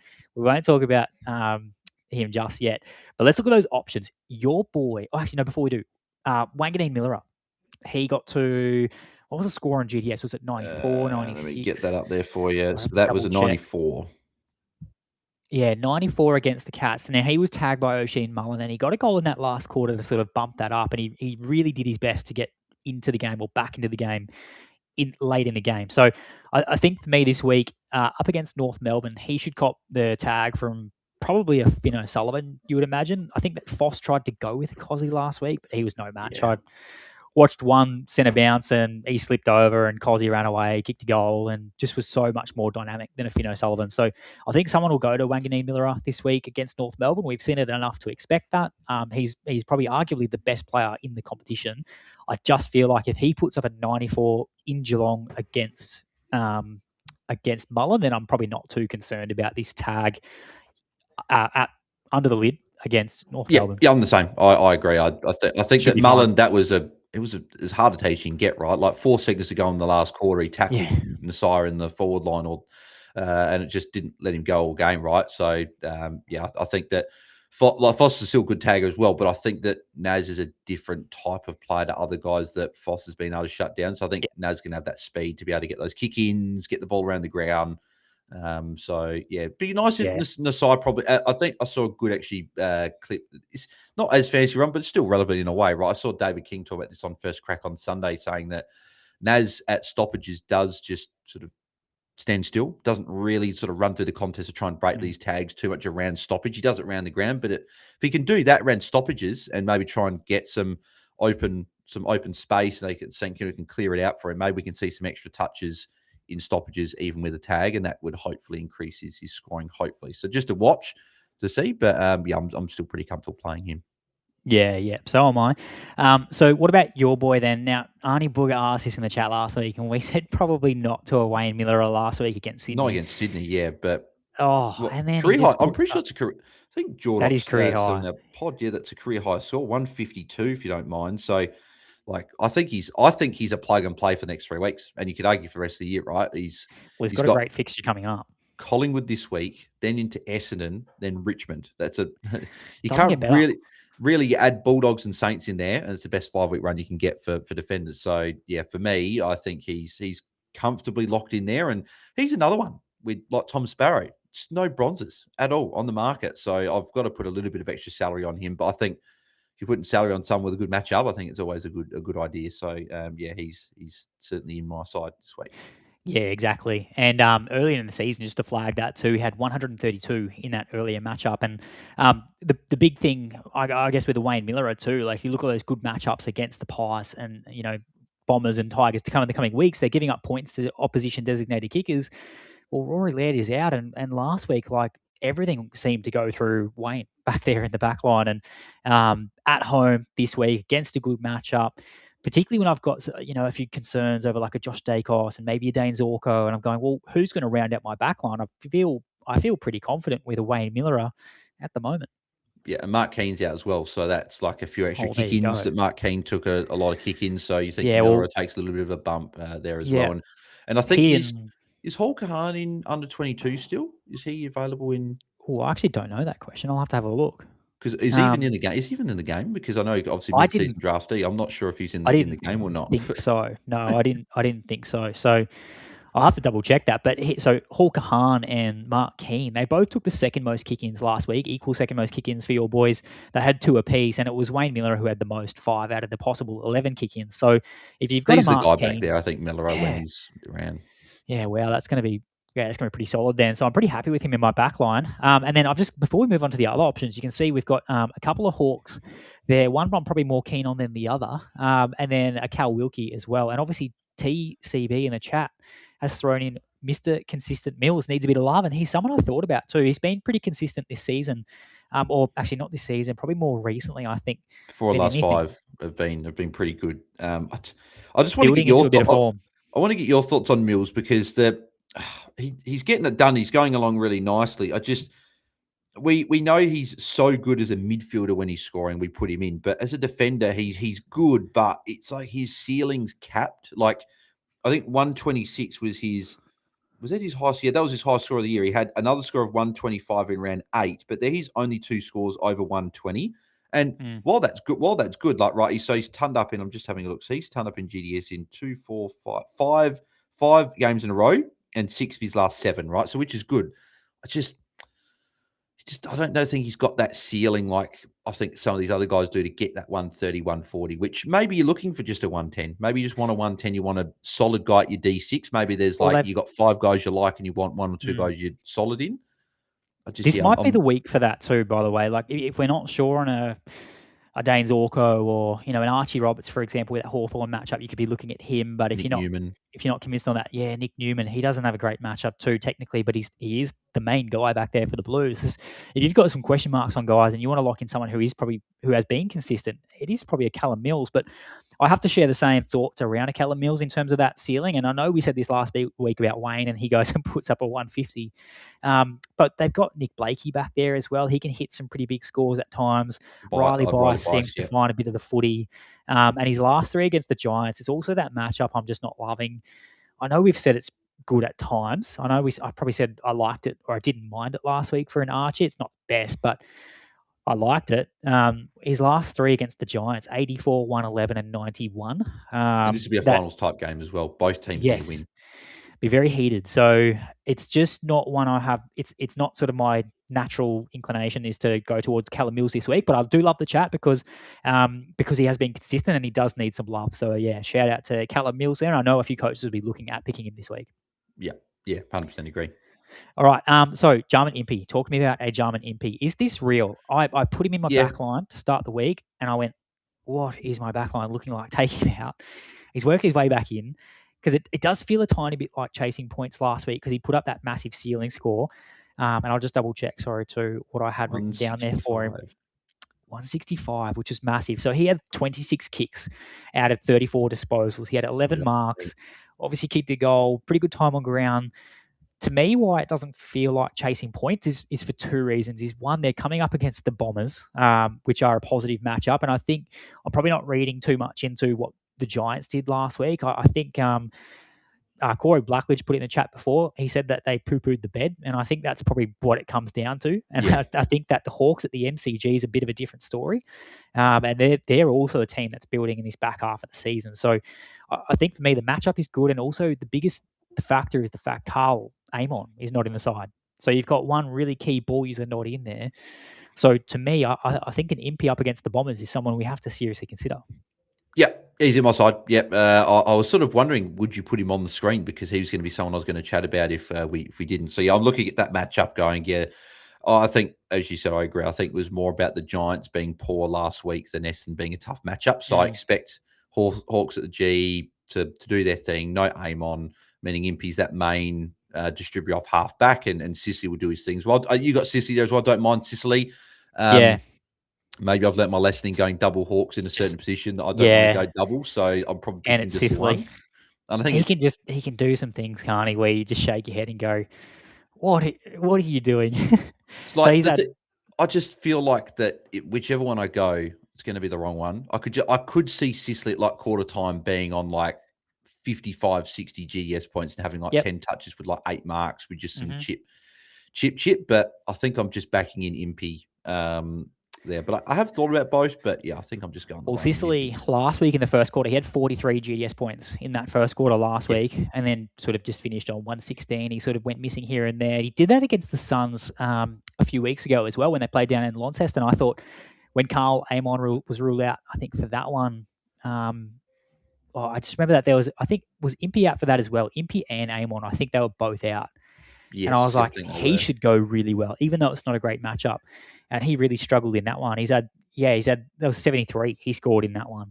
him just yet. But let's look at those options. Your boy, before we do, Wanganeen Miller, he got to, what was the score on GTS? Was it 94, 96? Let me get that up there for you. So that was a 94. Yeah, 94 against the Cats. Now, he was tagged by Oisin Mullen, and he got a goal in that last quarter to sort of bump that up, and he really did his best to get into the game or back into the game late in the game. So I think for me this week, up against North Melbourne, he should cop the tag from probably a Finn O'Sullivan, you would imagine. I think that Foss tried to go with Cozzy last week, but he was no match. Yeah. I watched one centre bounce and he slipped over and Cozzy ran away, kicked a goal, and just was so much more dynamic than a Finn O'Sullivan. So I think someone will go to Wanganeen Miller this week against North Melbourne. We've seen it enough to expect that. He's probably arguably the best player in the competition. I just feel like if he puts up a 94 in Geelong against Mullen, then I'm probably not too concerned about this tag under the lid against North Melbourne. Yeah, I'm the same. I agree. I think that Mullen, fine. It was as hard a take as you can get, right? Like 4 seconds to go in the last quarter, he tackled Nasir in the forward line, and it just didn't let him go all game, right? So, I think that Foster's still a good tagger as well, but I think that Naz is a different type of player to other guys that Foster's been able to shut down. So I think Naz can have that speed to be able to get those kick-ins, get the ball around the ground. Be nice if Nasir probably. I think I saw a good clip. It's not as fancy run, but it's still relevant in a way, right? I saw David King talk about this on First Crack on Sunday, saying that Naz at stoppages does just sort of stand still, doesn't really sort of run through the contest to try and break these tags too much around stoppage. He does it around the ground, but if he can do that around stoppages and maybe try and get some open space, and can clear it out for him. Maybe we can see some extra touches in stoppages, even with a tag, and that would hopefully increase his scoring, hopefully. So just to watch to see, but I'm still pretty comfortable playing him. Yeah, so am I. So what about your boy then? Now, Arnie Booger asked this in the chat last week, and we said probably not to a Wayne Miller last week against Sydney. Not against Sydney, yeah, but... and then career high. I'm pretty sure it's a career... I think Jordan... That is career high. In a pod, that's a career high score, 152, if you don't mind. So... I think he's a plug and play for the next 3 weeks, and you could argue for the rest of the year, right? He's got a great fixture coming up. Collingwood this week, then into Essendon, then Richmond. That's a you Doesn't get can't better. really add Bulldogs and Saints in there, and it's the best 5-week run you can get for defenders. So yeah, for me, I think he's comfortably locked in there, and he's another one with like Tom Sparrow, just no bronzes at all on the market. So I've got to put a little bit of extra salary on him, but I think if you're putting salary on someone with a good matchup, I think it's always a good idea. So yeah, he's certainly in my side this week. Yeah, exactly. And earlier in the season, just to flag that too, he had 132 in that earlier matchup. And the big thing, I guess, with the Wayne Miller too, like you look at those good matchups against the Pies and Bombers and Tigers to come in the coming weeks, they're giving up points to opposition designated kickers. Well, Rory Laird is out, and last week, like everything seemed to go through Wayne back there in the back line, and at home this week against a good matchup. Particularly when I've got a few concerns over like a Josh Dacos and maybe a Dane Zorko, and I'm going, well, who's going to round out my back line? I feel pretty confident with a Wayne Miller at the moment. Yeah, and Mark Keane's out as well, so that's like a few extra kick-ins that Mark Keane took a lot of kick-ins, so you think Miller takes a little bit of a bump there as well. And I think is Hall Kahan in under 22 still? Is he available in? Oh, I actually don't know that question. I'll have to have a look. Because is he even in the game? Is he even in the game? Because I know obviously mid-season draftee. I'm not sure if he's in the game or not. I think so. No, I didn't think so. So I'll have to double check that. But so Hall Kahan and Mark Keane, they both took the second most kick-ins last week, equal second most kick-ins for your boys. They had 2 apiece, and it was Wayne Miller who had the most, 5 out of the possible 11 kick-ins. So if you've got he's a Mark the guy Keane, back there, I think Miller when he's around. Yeah, wow, that's going to be pretty solid then. So I'm pretty happy with him in my back line. And then before we move on to the other options, you can see we've got a couple of Hawks there. One I'm probably more keen on than the other. And then a Cal Wilkie as well. And obviously TCB in the chat has thrown in Mr. Consistent Mills needs a bit of love. And he's someone I thought about too. He's been pretty consistent this season. Or actually not this season, probably more recently, I think. 4 last 5 have been pretty good. I just want to get your thoughts. I want to get your thoughts on Mills because he's getting it done. He's going along really nicely. We know he's so good as a midfielder when he's scoring. We put him in, but as a defender, he's good. But it's like his ceiling's capped. Like I think 126 was his. Was that his highest? Yeah, that was his highest score of the year. He had another score of 125 in round 8, but there he's only 2 scores over 120. And while that's good, like right, he's turned up in. I'm just having a look. So he's turned up in GDS in 2, 4, 5, 5 games in a row, and 6 of his last 7. Right, so which is good. I don't think he's got that ceiling like I think some of these other guys do to get that 130, 140. Which maybe you're looking for just a 110. Maybe you just want a 110. You want a solid guy at your D6. Maybe there's you got 5 guys you like, and you want 1 or 2 guys you're solid in. This might be the week for that too, by the way. Like if we're not sure on a Dane Zorko or an Archie Roberts, for example, with that Hawthorn matchup, you could be looking at him. But if you're not convinced on that, Nick Newman, he doesn't have a great matchup too technically, but he is the main guy back there for the Blues. If you've got some question marks on guys and you want to lock in someone who has been consistent, it is probably a Callum Mills. But I have to share the same thoughts around a Callum Mills in terms of that ceiling. And I know we said this last week about Wayne, and he goes and puts up a 150. But they've got Nick Blakey back there as well. He can hit some pretty big scores at times. Riley Bice seems to find a bit of the footy. And his last 3 against the Giants, it's also that matchup I'm just not loving. I know we've said it's good at times. I probably said I liked it or I didn't mind it last week for an Archie. It's not the best, but I liked it. His last 3 against the Giants, 84, 111, and 91. This would be a finals type game as well. Both teams need to win. Be very heated. So it's just not one I have. It's not sort of my natural inclination is to go towards Callum Mills this week, but I do love the chat because he has been consistent and he does need some love. So yeah, shout out to Callum Mills there. I know a few coaches will be looking at picking him this week. Yeah, 100% agree. All right. So Jarman Impey, talk to me about a Jarman Impey. Is this real? I put him in my back line to start the week, and I went, what is my back line looking like? Take him out. He's worked his way back in. Because it does feel a tiny bit like chasing points last week because he put up that massive ceiling score. And I'll just double check, to what I had written down there for him. 165, which is massive. So he had 26 kicks out of 34 disposals. He had 11 marks, obviously kicked a goal, pretty good time on ground. To me, why it doesn't feel like chasing points is for 2 reasons. One, they're coming up against the Bombers, which are a positive matchup. And I think I'm probably not reading too much into what the Giants did last week. I think Corey Blackledge put it in the chat before. He said that they poo-pooed the bed, and I think that's probably what it comes down to. And I think that the Hawks at the MCG is a bit of a different story, and they're also a team that's building in this back half of the season. So I think for me the matchup is good, and also the factor is the fact Carl Amon is not in the side. So you've got one really key ball user not in there. So to me, I think an Impy up against the Bombers is someone we have to seriously consider. Yeah, he's in my side. Yep. I was sort of wondering, would you put him on the screen, because he was going to be someone I was going to chat about if we didn't. So yeah, I'm looking at that matchup going. Yeah, I think, as you said, I agree. I think it was more about the Giants being poor last week than Essendon being a tough matchup. So I expect Hawks at the G to do their thing. No Amon, meaning Impy's that main distributor off half back, and Sicily will do his things. Well, you got Sicily there as well. Don't mind Sicily. Maybe I've learnt my lesson in going double Hawks in a certain position that I don't want to go double. So I'm probably and it's just Sicily. one. And I think he can do some things, can't he? Where you just shake your head and go, "What are you doing?" It's like I just feel like that whichever one I go, it's going to be the wrong one. I could see Sicily at like quarter time being on like 55, 60 GDS points and having like 10 touches with like 8 marks with just some chip. But I think I'm just backing in Impy there. But I have thought about both. But yeah, I think I'm just going. Well, Sicily last week in the first quarter, he had 43 GDS points in that first quarter last week, and then sort of just finished on 116. He sort of went missing here and there. He did that against the Suns a few weeks ago as well when they played down in Launceston. And I thought when Carl Amon was ruled out, I think for that one, I just remember that there was, I think, was Impy out for that as well. Impy and Amon, I think they were both out. Yes, and I was like, he should go really well, even though it's not a great matchup. And he really struggled in that one. That was 73 he scored in that one.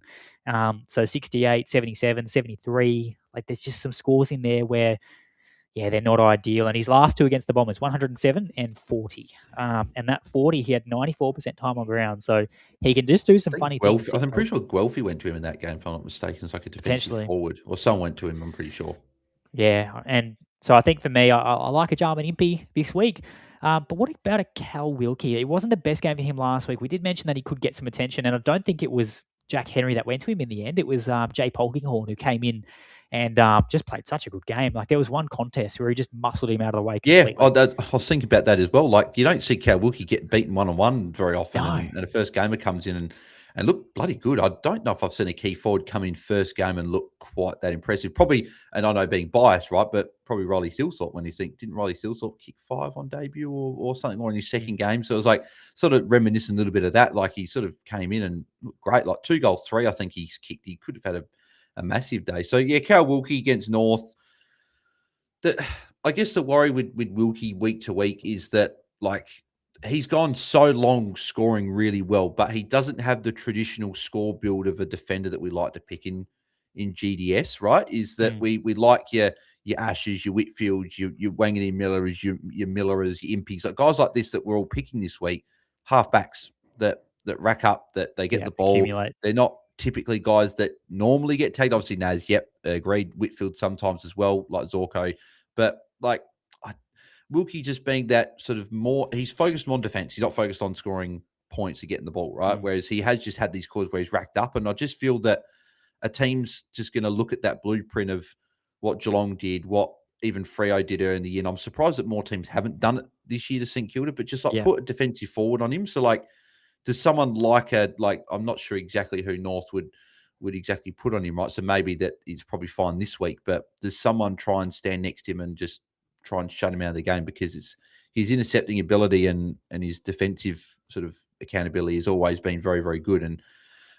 So 68, 77, 73. Like there's just some scores in there where, they're not ideal. And his last two against the Bombers, 107 and 40. And that 40, he had 94% time on ground. So he can just do some funny things. I'm pretty sure Guelphy went to him in that game, if I'm not mistaken. It's like a defensive forward. Or someone went to him, I'm pretty sure. Yeah, and so I think for me, I like a Jarman Impey this week. But what about a Cal Wilkie? It wasn't the best game for him last week. We did mention that he could get some attention, and I don't think it was Jack Henry that went to him in the end. It was Jay Polkinghorn who came in and just played such a good game. Like there was one contest where he just muscled him out of the way completely. Yeah, I was thinking about that as well. Like you don't see Cal Wilkie get beaten one-on-one very often, and the first gamer comes in and look bloody good. I don't know if I've seen a key forward come in first game and look quite that impressive. Probably, and I know being biased, right, but probably Riley Thilthorpe when you think, didn't Riley Thilthorpe kick 5 on debut or something, or in his second game? So it was like sort of reminiscent a little bit of that. Like he sort of came in and looked great, like 2 goals, 3 I think he's kicked. He could have had a massive day. So yeah, Cal Wilkie against North. I guess the worry with Wilkie week to week is that like he's gone so long scoring really well, but he doesn't have the traditional score build of a defender that we like to pick in GDS, right? Is that we like your Ashes, your Whitfields, your Wanganeen Millers, your Millerers, your Impies, like guys like this that we're all picking this week, halfbacks that rack up, that they get the ball. Accumulate. They're not typically guys that normally get tagged. Obviously, Naz, agreed. Whitfield sometimes as well, like Zorko. But like Wilkie just being that sort of more, he's focused more on defense. He's not focused on scoring points to getting the ball, right? Whereas he has just had these calls where he's racked up. And I just feel that a team's just going to look at that blueprint of what Geelong did, what even Freo did earlier in the year. And I'm surprised that more teams haven't done it this year to St Kilda, but just like put a defensive forward on him. So like, does someone like I'm not sure exactly who North would exactly put on him, right? So maybe that he's probably fine this week, but does someone try and stand next to him and just try and shut him out of the game, because it's his intercepting ability and his defensive sort of accountability has always been very, very good. And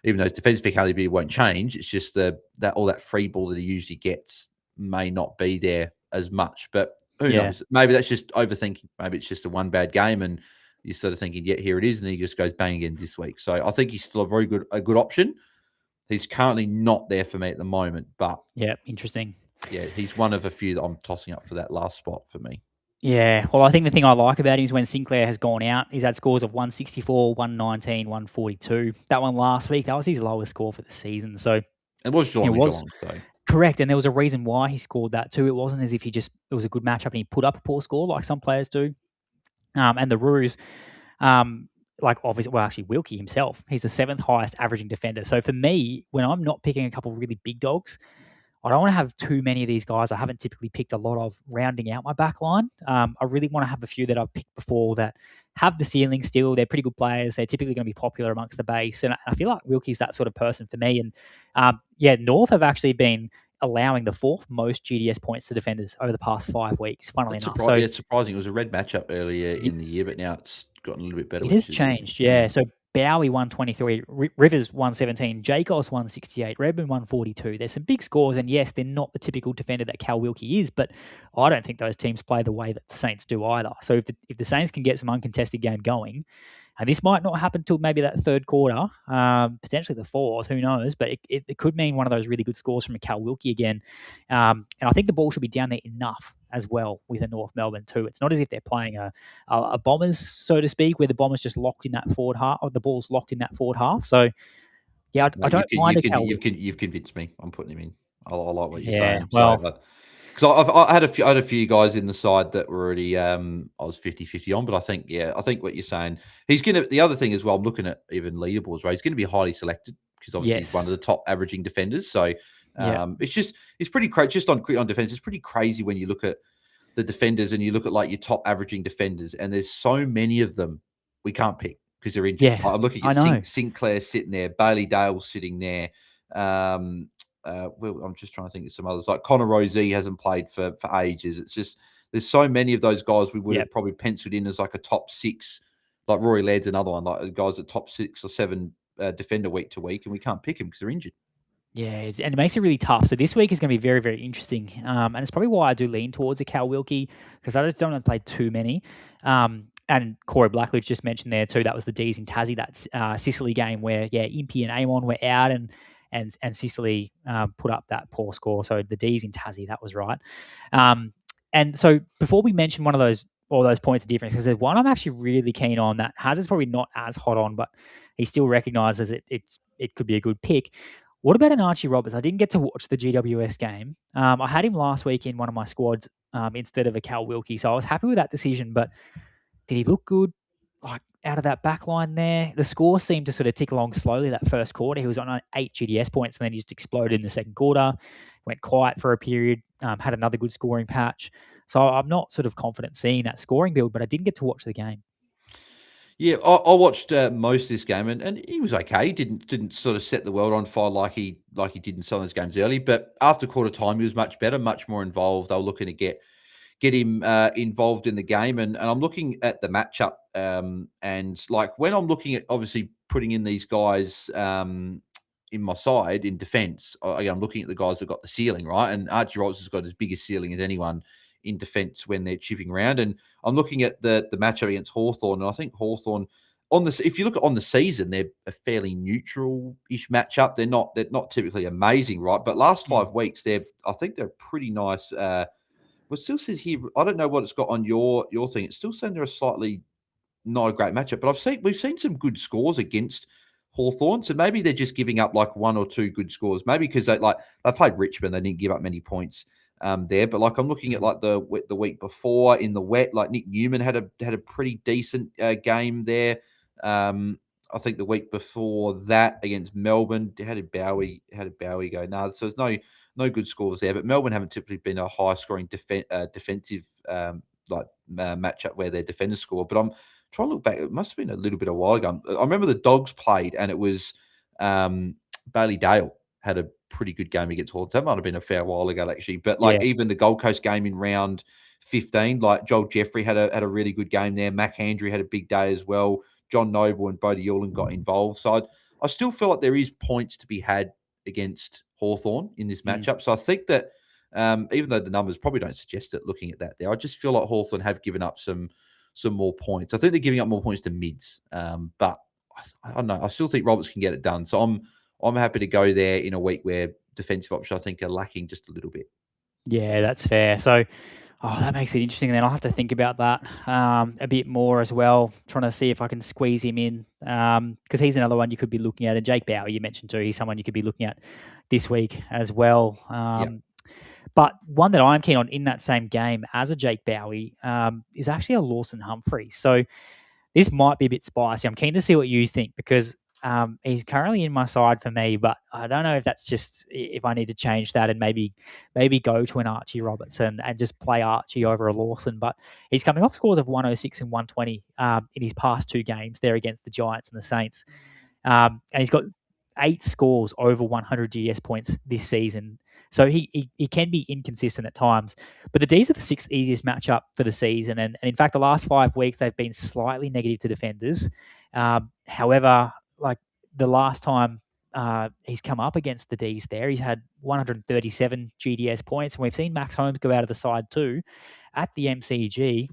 even though his defensive accountability won't change, it's just that all that free ball that he usually gets may not be there as much. But who knows? Maybe that's just overthinking. Maybe it's just a one bad game and you're sort of thinking, here it is, and he just goes bang again this week. So I think he's still a good option. He's currently not there for me at the moment, but interesting. Yeah, he's one of a few that I'm tossing up for that last spot for me. Yeah, well, I think the thing I like about him is when Sinclair has gone out, he's had scores of 164, 119, 142. That one last week, that was his lowest score for the season. So it was Geelong. Correct, and there was a reason why he scored that too. It wasn't as if it was a good matchup and he put up a poor score like some players do. And the Roos, actually Wilkie himself, he's the 7th highest averaging defender. So for me, when I'm not picking a couple of really big dogs, I don't want to have too many of these guys I haven't typically picked a lot of rounding out my back line. I really want to have a few that I've picked before that have the ceiling still. They're pretty good players. They're typically going to be popular amongst the base. And I feel like Wilkie's that sort of person for me. And North have actually been allowing the fourth most GDS points to defenders over the past 5 weeks, funnily enough. So it's surprising. It was a red matchup earlier in the year, but now it's gotten a little bit better. It has changed, yeah. So Bowie 123, Rivers 117, Jacobs 168, Redmond 142. There's some big scores, and yes, they're not the typical defender that Cal Wilkie is, but I don't think those teams play the way that the Saints do either. So if the Saints can get some uncontested game going, and this might not happen till maybe that third quarter, potentially the fourth, who knows? But it could mean one of those really good scores from a Cal Wilkie again. And I think the ball should be down there enough as well with a North Melbourne too. It's not as if they're playing a Bombers, so to speak, where the Bombers just locked in that forward half, or the ball's locked in that forward half. So, yeah, I don't mind you've convinced me. I'm putting him in. I like what you're saying. Well, because I had a few guys in the side that were already I was 50-50 on, but I think what you're saying, he's gonna. The other thing as well, I'm looking at even leaderboards, right? He's going to be highly selected because obviously he's one of the top averaging defenders. So it's pretty crazy. Just on defense, it's pretty crazy when you look at the defenders and you look at like your top averaging defenders, and there's so many of them we can't pick because they're injured. Yes, I'm looking at Sinclair sitting there, Bailey Dale sitting there. I'm just trying to think of some others. Like Connor Rosey hasn't played for ages. It's just there's so many of those guys we would have probably penciled in as like a top six. Like Rory Laird's another one. Like guys at top 6 or 7 defender week to week, and we can't pick them because they're injured. Yeah, and it makes it really tough. So this week is going to be very, very interesting. And it's probably why I do lean towards a Cal Wilkie, because I just don't want to play too many. And Corey Blackledge just mentioned there too, that was the D's in Tassie, that Sicily game where, Impey and Amon were out and Sicily put up that poor score. So the D's in Tassie, that was right. And so before we mention all those points of difference, because there's one I'm actually really keen on that Hazard's probably not as hot on, but he still recognises it could be a good pick. What about an Archie Roberts? I didn't get to watch the GWS game. I had him last week in one of my squads instead of a Cal Wilkie, so I was happy with that decision. But did he look good, like out of that back line there? The score seemed to sort of tick along slowly that first quarter. He was on 8 GDS points, and then he just exploded in the second quarter, went quiet for a period, had another good scoring patch. So I'm not sort of confident seeing that scoring build, but I didn't get to watch the game. Yeah, I watched most of this game, and he was okay. He didn't sort of set the world on fire like he did in some of those games early. But after quarter time, he was much better, much more involved. They were looking to get him involved in the game, and I'm looking at the matchup. And like when I'm looking at obviously putting in these guys in my side in defence, I'm looking at the guys that got the ceiling right, and Archie Roberts has got as big a ceiling as anyone in defence when they're chipping around. And I'm looking at the matchup against Hawthorn, and I think Hawthorn if you look at on the season, they're a fairly neutral-ish matchup. They're not typically amazing, right? But last 5 weeks, I think they're pretty nice. Well, it still says here, I don't know what it's got on your thing. It's still saying they're a slightly not a great matchup, but we've seen some good scores against Hawthorn. So maybe they're just giving up like 1 or 2 good scores. Maybe because they played Richmond, they didn't give up many points there. But like I'm looking at like the week before in the wet, like Nick Newman had a pretty decent game there. I think the week before that against Melbourne, how did Bowie go? No, so there's no good scores there. But Melbourne haven't typically been a high scoring defensive matchup where their defenders score. But I'm trying to look back. It must have been a little bit a while ago. I remember the Dogs played, and it was Bailey Dale had a pretty good game against Hawthorn. That might have been a fair while ago, actually. But even the Gold Coast game in round 15, like Joel Jeffrey had a really good game there. Mac Andrew had a big day as well. John Noble and Bodie Yulin got involved. So I still feel like there is points to be had against Hawthorn in this matchup. So I think that even though the numbers probably don't suggest it, looking at that there, I just feel like Hawthorn have given up some more points. I think they're giving up more points to mids. But I don't know. I still think Roberts can get it done. So I'm happy to go there in a week where defensive options I think are lacking just a little bit. Yeah, that's fair. So that makes it interesting. Then I'll have to think about that a bit more as well, trying to see if I can squeeze him in because he's another one you could be looking at. And Jake Bower, you mentioned too, he's someone you could be looking at this week as well. But one that I'm keen on in that same game as a Jake Bowie is actually a Lawson Humphrey. So this might be a bit spicy. I'm keen to see what you think because He's currently in my side for me, but I don't know if that's just if I need to change that and maybe go to an Archie Robertson and just play Archie over a Lawson. But he's coming off scores of 106 and 120 in his past 2 games there against the Giants and the Saints. And he's got 8 scores over 100 GS points this season. So he can be inconsistent at times. But the D's are the 6th easiest matchup for the season. And in fact, the last 5 weeks, they've been slightly negative to defenders. However, like the last time he's come up against the D's there, he's had 137 GDS points. And we've seen Max Holmes go out of the side too at the MCG.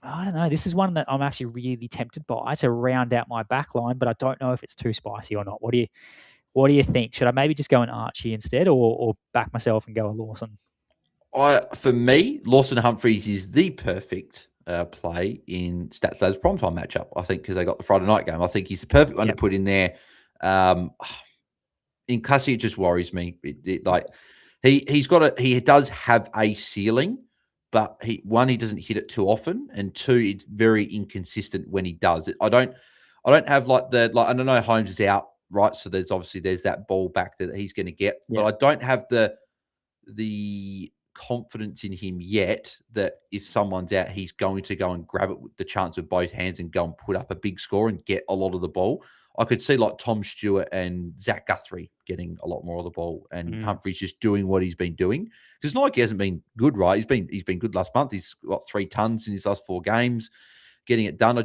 I don't know. This is one that I'm actually really tempted by to round out my back line, but I don't know if it's too spicy or not. What do you think? Should I maybe just go an Archie instead or back myself and go a Lawson? For me, Lawson Humphries is the perfect play in StatsLab's primetime matchup, I think, because they got the Friday night game. I think he's the perfect one to put in there. In Classic, it just worries me. He does have a ceiling, but he doesn't hit it too often, and 2, it's very inconsistent when he does it. I don't have I don't know Holmes is out, right? So there's that ball back that he's going to get, but I don't have the confidence in him yet that if someone's out, he's going to go and grab it with the chance with both hands and go and put up a big score and get a lot of the ball. I could see like Tom Stewart and Zach Guthrie getting a lot more of the ball, and Humphries just doing what he's been doing. Because it's not like he hasn't been good, right? He's been good last month. He's got 3 tons in his last 4 games, getting it done.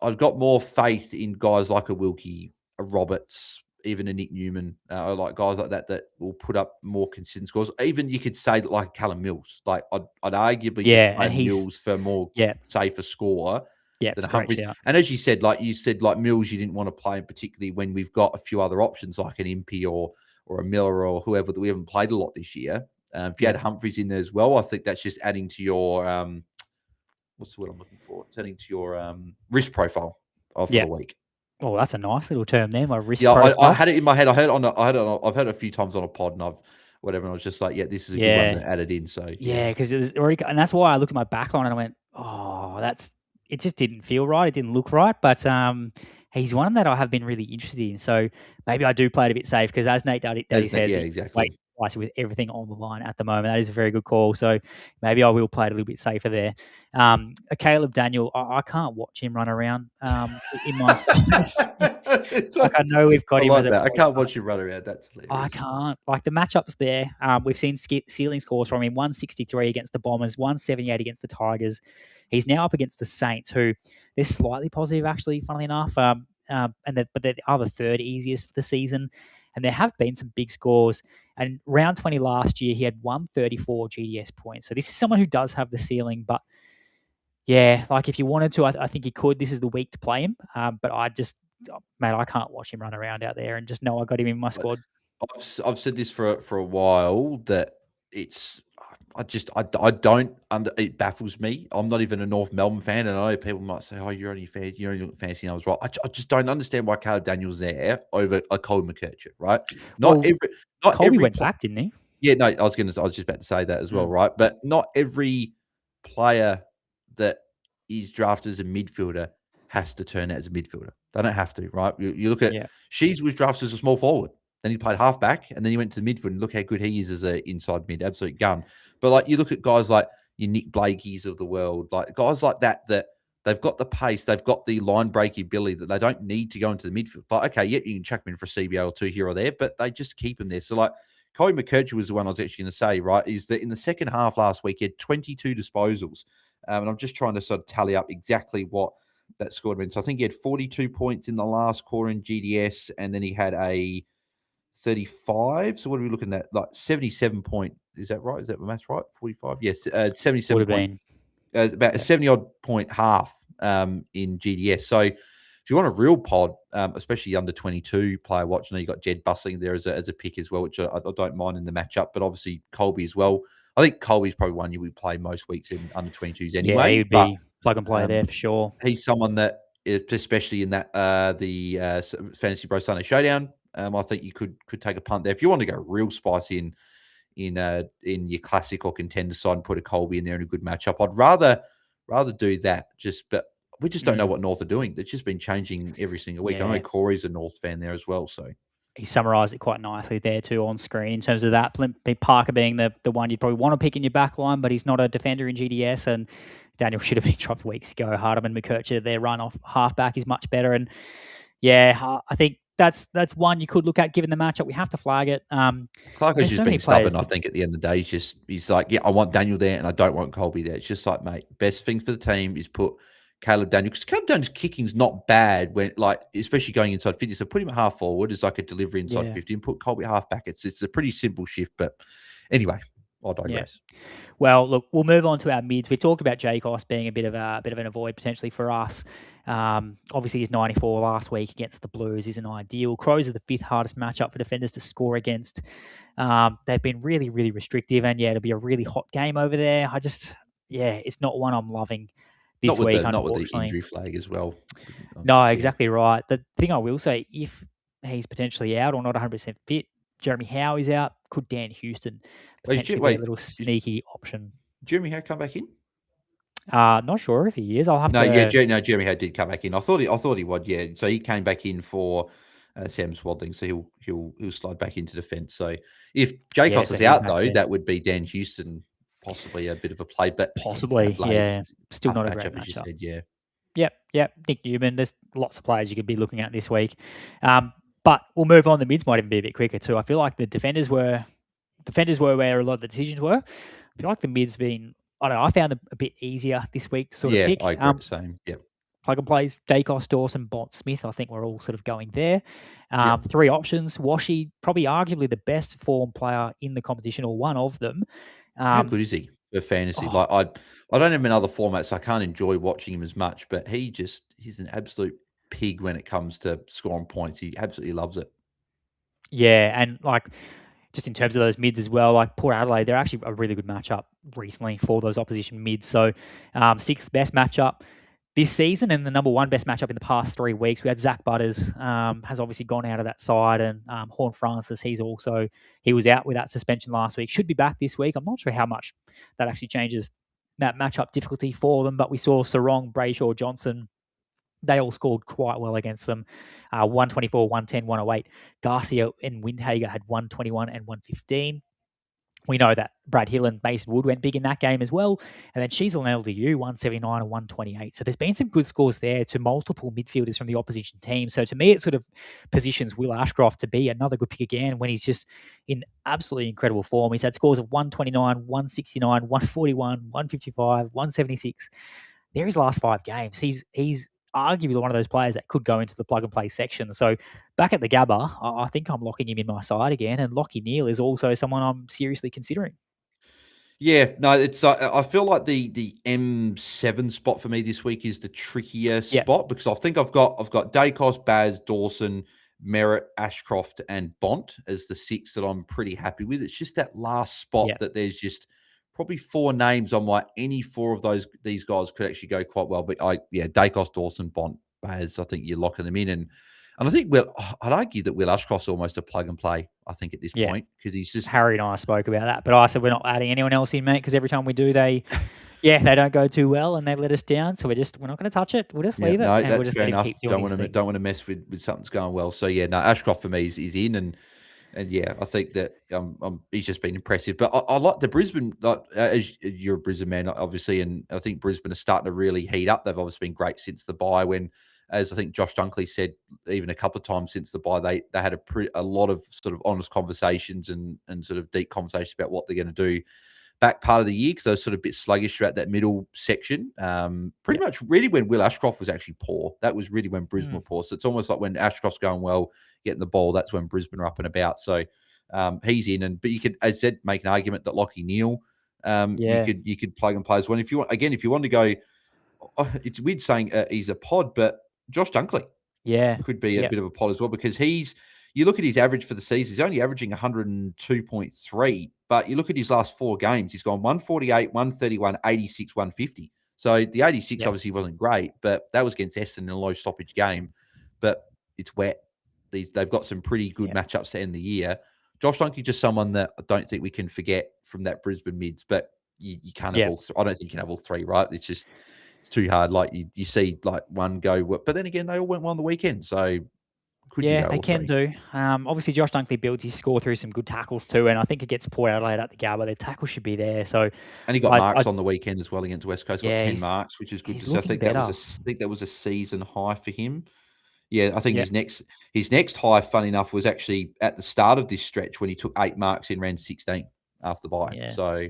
I've got more faith in guys like a Wilkie, a Roberts, even a Nick Newman, like guys like that will put up more consistent scores. Even you could say that like Callum Mills, like I'd arguably just play Mills for more safer score. Yeah, than Humphries. And as you said, like Mills, you didn't want to play him particularly when we've got a few other options like an Impey or a Miller or whoever that we haven't played a lot this year. If you had Humphries in there as well, I think that's just adding to your what's the word I'm looking for? It's adding to your risk profile for the week. Oh, that's a nice little term there. My risk. Yeah, I had it in my head. I've heard it a few times on a pod, and and I was just like, this is a good one to add it in. So because it was already, and that's why I looked at my backline and I went, it just didn't feel right. It didn't look right, but he's one that I have been really interested in. So maybe I do play it a bit safe because as Nate Daddy says, exactly. With everything on the line at the moment, that is a very good call. So maybe I will play it a little bit safer there. Caleb Daniel, I can't watch him run around in my I know we've got him. I can't watch him run around. That's hilarious. I can't. Like the matchups there, we've seen ceiling scores from him: 163 against the Bombers, 178 against the Tigers. He's now up against the Saints, who they're slightly positive, actually, funnily enough. But they're the other 3rd easiest for the season. And there have been some big scores. And round 20 last year, he had 134 GDS points. So this is someone who does have the ceiling. But yeah, like if you wanted to, I think you could. This is the week to play him. But I can't watch him run around out there and just know I got him in my squad. I've said this for a while that it baffles me. I'm not even a North Melbourne fan, and I know people might say, "Oh, you're only fancy numbers," right? I just don't understand why Caleb Daniel's there over a Colby McKercher, right? Colby went back, didn't he? Yeah, no, I was just about to say that as well, right? But not every player that is drafted as a midfielder has to turn out as a midfielder. They don't have to, right? You look at Shees was drafted as a small forward. Then he played halfback, and then he went to the midfield, and look how good he is as an inside mid, absolute gun. But like you look at guys like your Nick Blakey's of the world, like guys like that they've got the pace, they've got the line break ability that they don't need to go into the midfield. But okay, you can chuck them in for a CBA or 2 here or there, but they just keep them there. So like Colby McKercher was the one I was actually going to say, right, is that in the second half last week, he had 22 disposals. And I'm just trying to sort of tally up exactly what that scored meant. So I think he had 42 points in the last quarter in GDS, and then he had a 35. So what are we looking at? Like 77 point. Is that right? Is that the maths right? 45? Yes. 77 point. About a 70 odd point half in GDS. So if you want a real pod, especially under 22 player watching, you got Jed Bustling there as a pick as well, which I don't mind in the matchup, but obviously Colby as well. I think Colby's probably one you would play most weeks in under 22s anyway. Yeah, he would be plug and play there for sure. He's someone that, especially in that the FantasyBros Sunday Showdown, I think you could take a punt there. If you want to go real spicy in your classic or contender side and put a Colby in there in a good matchup, I'd rather do that. But we just don't know what North are doing. It's just been changing every single week. I know Corey's a North fan there as well, so he summarised it quite nicely there too on screen in terms of that. Parker being the one you'd probably want to pick in your back line, but he's not a defender in GDS, and Daniel should have been dropped weeks ago. Hardeman, McKercher, their run off halfback is much better, and I think that's one you could look at given the matchup. We have to flag it. Clark has just been stubborn. I think at the end of the day, he's like, I want Daniel there, and I don't want Colby there. It's just like, mate, best thing for the team is put Caleb Daniel, because Caleb Daniel's kicking's not bad when, like, especially going inside 50. So put him at half forward as like a delivery inside 50, and put Colby at half back. It's a pretty simple shift, but anyway, I digress. Yeah. Well, look, we'll move on to our mids. We talked about Jacos being a bit of an avoid potentially for us. Obviously, his 94 last week against the Blues isn't ideal. Crows are the 5th hardest matchup for defenders to score against. They've been really, really restrictive, and it'll be a really hot game over there. It's not one I'm loving this week, not unfortunately. with the injury flag as well. No, exactly right. The thing I will say, if he's potentially out or not 100% fit, Jeremy Howe is out. Could Dan Houston potentially be a little sneaky option? Jeremy Howe come back in? Not sure if he is. I'll have to. Jeremy Howe did come back in. I thought he would. Yeah, so he came back in for Sam Swadling, so he'll slide back into defence. So if Jacobs is out though, that would be Dan Houston, possibly a bit of a play, but possibly, still not a great matchup. Said, Yep. Nick Newman. There's lots of players you could be looking at this week. But we'll move on. The mids might even be a bit quicker too. I feel like the defenders were where a lot of the decisions were. I feel like the mids been, I don't know, I found them a bit easier this week to sort of pick. I agree. Same. Yep. Plug and plays, Dacos, Dawson, Bont, Smith. I think we're all sort of going there. 3 options. Washi, probably arguably the best form player in the competition, or one of them. How good is he for fantasy? Like I don't have him in other formats, so I can't enjoy watching him as much, but he's an absolute pig when it comes to scoring points. He absolutely loves it. Yeah, and like just in terms of those mids as well, like Port Adelaide, they're actually a really good matchup recently for those opposition mids. So 6th best matchup this season, and the number 1 best matchup in the past 3 weeks. We had Zach Butters has obviously gone out of that side, and Horn Francis, he was out with that suspension last week. Should be back this week. I'm not sure how much that actually changes that matchup difficulty for them, but we saw Sarong, Brayshaw, Johnson. They all scored quite well against them. 124, 110, 108. Garcia and Windhager had 121 and 115. We know that Brad Hill and Mason Wood went big in that game as well. And then Sheasel and LDU, 179 and 128. So there's been some good scores there to multiple midfielders from the opposition team. So to me, it sort of positions Will Ashcroft to be another good pick again when he's just in absolutely incredible form. He's had scores of 129, 169, 141, 155, 176. They're his last 5 games. He's arguably one of those players that could go into the plug and play section. So back at the Gabba, I think I'm locking him in my side again. And Lockie Neal is also someone I'm seriously considering. Yeah, no, it's. I feel like the M7 spot for me this week is the trickier spot, because I think I've got Dacos, Baz, Dawson, Merritt, Ashcroft, and Bont as the 6 that I'm pretty happy with. It's just that last spot that there's just probably 4 names on like any 4 of these guys could actually go quite well. But Dacos, Dawson, Bont, Baz, I think you're locking them in. And I think I'd argue that Will Ashcroft's almost a plug and play, I think, at this point, because he's just... Harry and I spoke about that, but I said we're not adding anyone else in, mate, because every time we do, they don't go too well and they let us down. So we're not going to touch it. We'll just leave it. No, and that's we'll just fair enough. Keep doing don't want to mess with something's going well. So Ashcroft for me is in, and I think that he's just been impressive. But I like the Brisbane. As you're a Brisbane man, obviously, and I think Brisbane are starting to really heat up. They've obviously been great since the bye. When, as I think Josh Dunkley said, even a couple of times since the bye, they had a lot of sort of honest conversations and sort of deep conversations about what they're going to do back part of the year, because they were sort of a bit sluggish throughout that middle section. Pretty much really when Will Ashcroft was actually poor. That was really when Brisbane were poor. So it's almost like when Ashcroft's going well, getting the ball, that's when Brisbane are up and about. So he's in. But you could, as I said, make an argument that Lockie Neal, you could plug and play as well. If you want to go, it's weird saying he's a pod, but Josh Dunkley could be a bit of a pod as well, because you look at his average for the season, he's only averaging 102.3, but you look at his last 4 games, he's gone 148, 131, 86, 150. So the 86 obviously wasn't great, but that was against Essendon in a low stoppage game. But it's wet. They've got some pretty good matchups to end the year. Josh Dunkley, just someone that I don't think we can forget from that Brisbane mids, but you can't have all. I don't think you can have all 3, right? It's just it's too hard. Like you see like one go, but then again, they all went well on the weekend. So could you Yeah, go they all can three? do. Obviously, Josh Dunkley builds his score through some good tackles too, and I think against Port Adelaide at the Gabba, their tackle should be there. So, And he got I marks on the weekend as well against West Coast. Got yeah, 10 marks, which is good he's to see. I looking think that was better. I think that was a season high for him. Yeah, I think Yeah, his next high, fun enough, was actually at the start of this stretch when he took 8 marks in round 16 after the bye. yeah. So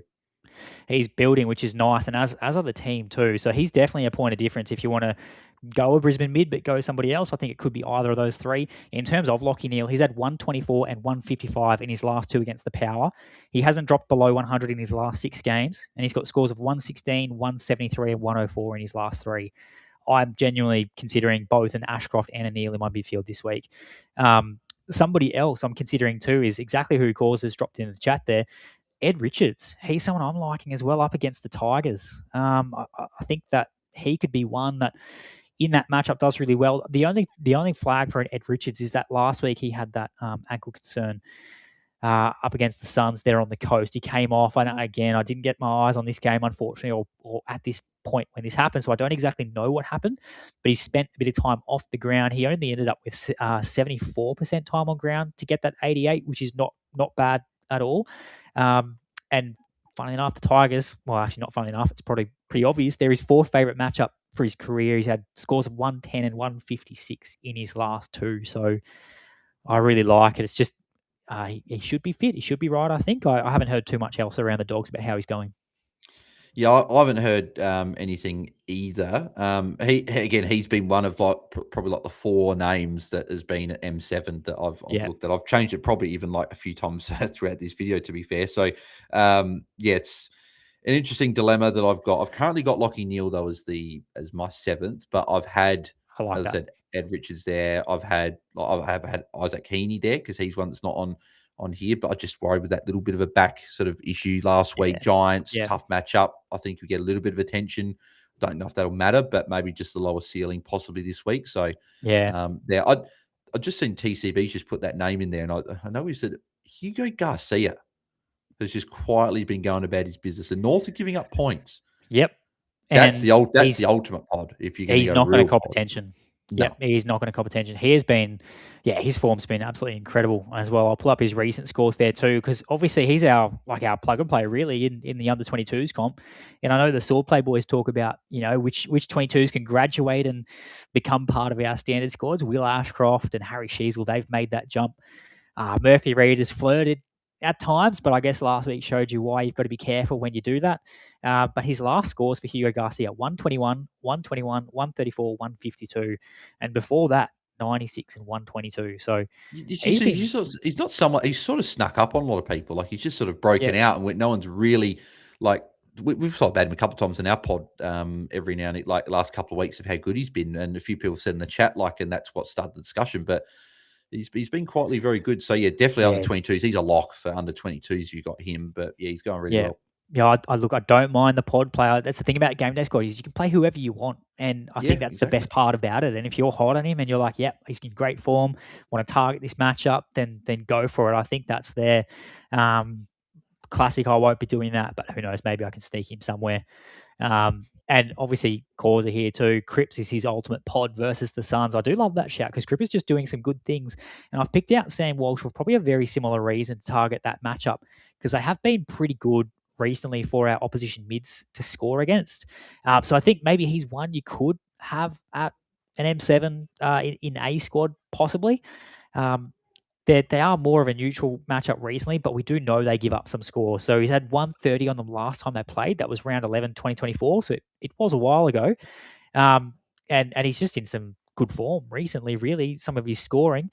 He's building, which is nice, and as are the team too. So he's definitely a point of difference if you want to go a Brisbane mid, but go somebody else. I think it could be either of those three. In terms of Lachie Neale, he's had 124 and 155 in his last two against the Power. He hasn't dropped below 100 in his last 6 games, and he's got scores of 116, 173, and 104 in his last 3. I'm genuinely considering both an Ashcroft and a Neale in my midfield this week. Somebody else I'm considering too is exactly who Cause has dropped in the chat there. Ed Richards, he's someone I'm liking as well up against the Tigers. I think that he could be one that in that matchup does really well. The only flag for an Ed Richards is that last week he had that ankle concern up against the Suns there on the coast. He came off. Again, I didn't get my eyes on this game, unfortunately, or at this point when this happened, so I don't exactly know what happened, but he spent a bit of time off the ground. He only ended up with 74% time on ground to get that 88, which is not bad at all. And funnily enough, the Tigers, well, actually not funnily enough, it's probably pretty obvious, they're his fourth favourite matchup for his career. He's had scores of 110 and 156 in his last 2, so I really like it. It's just he should be fit. He should be right, I think. I haven't heard too much else around the Dogs about how he's going. yeah, I haven't heard anything either. He's been one of probably like the 4 names that has been at M7 that I've looked at. I've changed it probably even like a few times throughout this video, to be fair. So it's an interesting dilemma that I've got. I've currently got Lachie Neale though as my 7th, but I've had, I like as that. I said, Ed Richards there. I have had Isaac Heaney there because he's one that's not on here, but I just worried with that little bit of a back sort of issue last week. Giants, tough matchup. I think we get a little bit of attention. Don't know if that'll matter, but maybe just the lower ceiling possibly this week. So I just seen TCB's just put that name in there, and I know he said Hugo Garcia has just quietly been going about his business, and North are giving up points. Yep. That's the ultimate pod. If you're going to go, he's not going to cop pod. attention. No. Yep, he's not going to cop attention. He has been, his form's been absolutely incredible as well. I'll pull up his recent scores there too, because obviously he's our plug and play really in the under 22s comp. And I know the Sword Play boys talk about which 22s can graduate and become part of our standard squads. Will Ashcroft and Harry Sheasel, they've made that jump. Murphy Reid has flirted at times, but I guess last week showed you why you've got to be careful when you do that. But his last scores for Hugo Garcia, 121, 121, 134, 152. And before that, 96 and 122. So he's not someone, he's sort of snuck up on a lot of people. Like he's just sort of broken out, and no one's really like, we've talked about him a couple of times in our pod every now and then, like the last couple of weeks of how good he's been. And a few people said in the chat, and that's what started the discussion. But he's been quietly very good. So definitely under 22s. He's a lock for under 22s. You got him, but he's going really well. Yeah, I don't mind the pod player. That's the thing about GameDay Squad is you can play whoever you want, and I think that's the best part about it. And if you're hot on him and you're like, he's in great form, want to target this matchup, then go for it. I think that's their classic. I won't be doing that, but who knows? Maybe I can sneak him somewhere. And obviously, Cause are here too. Cripps is his ultimate pod versus the Suns. I do love that shout because Cripps is just doing some good things. And I've picked out Sam Walsh for probably a very similar reason to target that matchup because they have been pretty good recently for our opposition mids to score against. So I think maybe he's one you could have at an M7 in A squad, possibly. They are more of a neutral matchup recently, but we do know they give up some scores. So he's had 130 on them last time they played. That was round 11, 2024. So it was a while ago. And he's just in some good form recently, really, some of his scoring.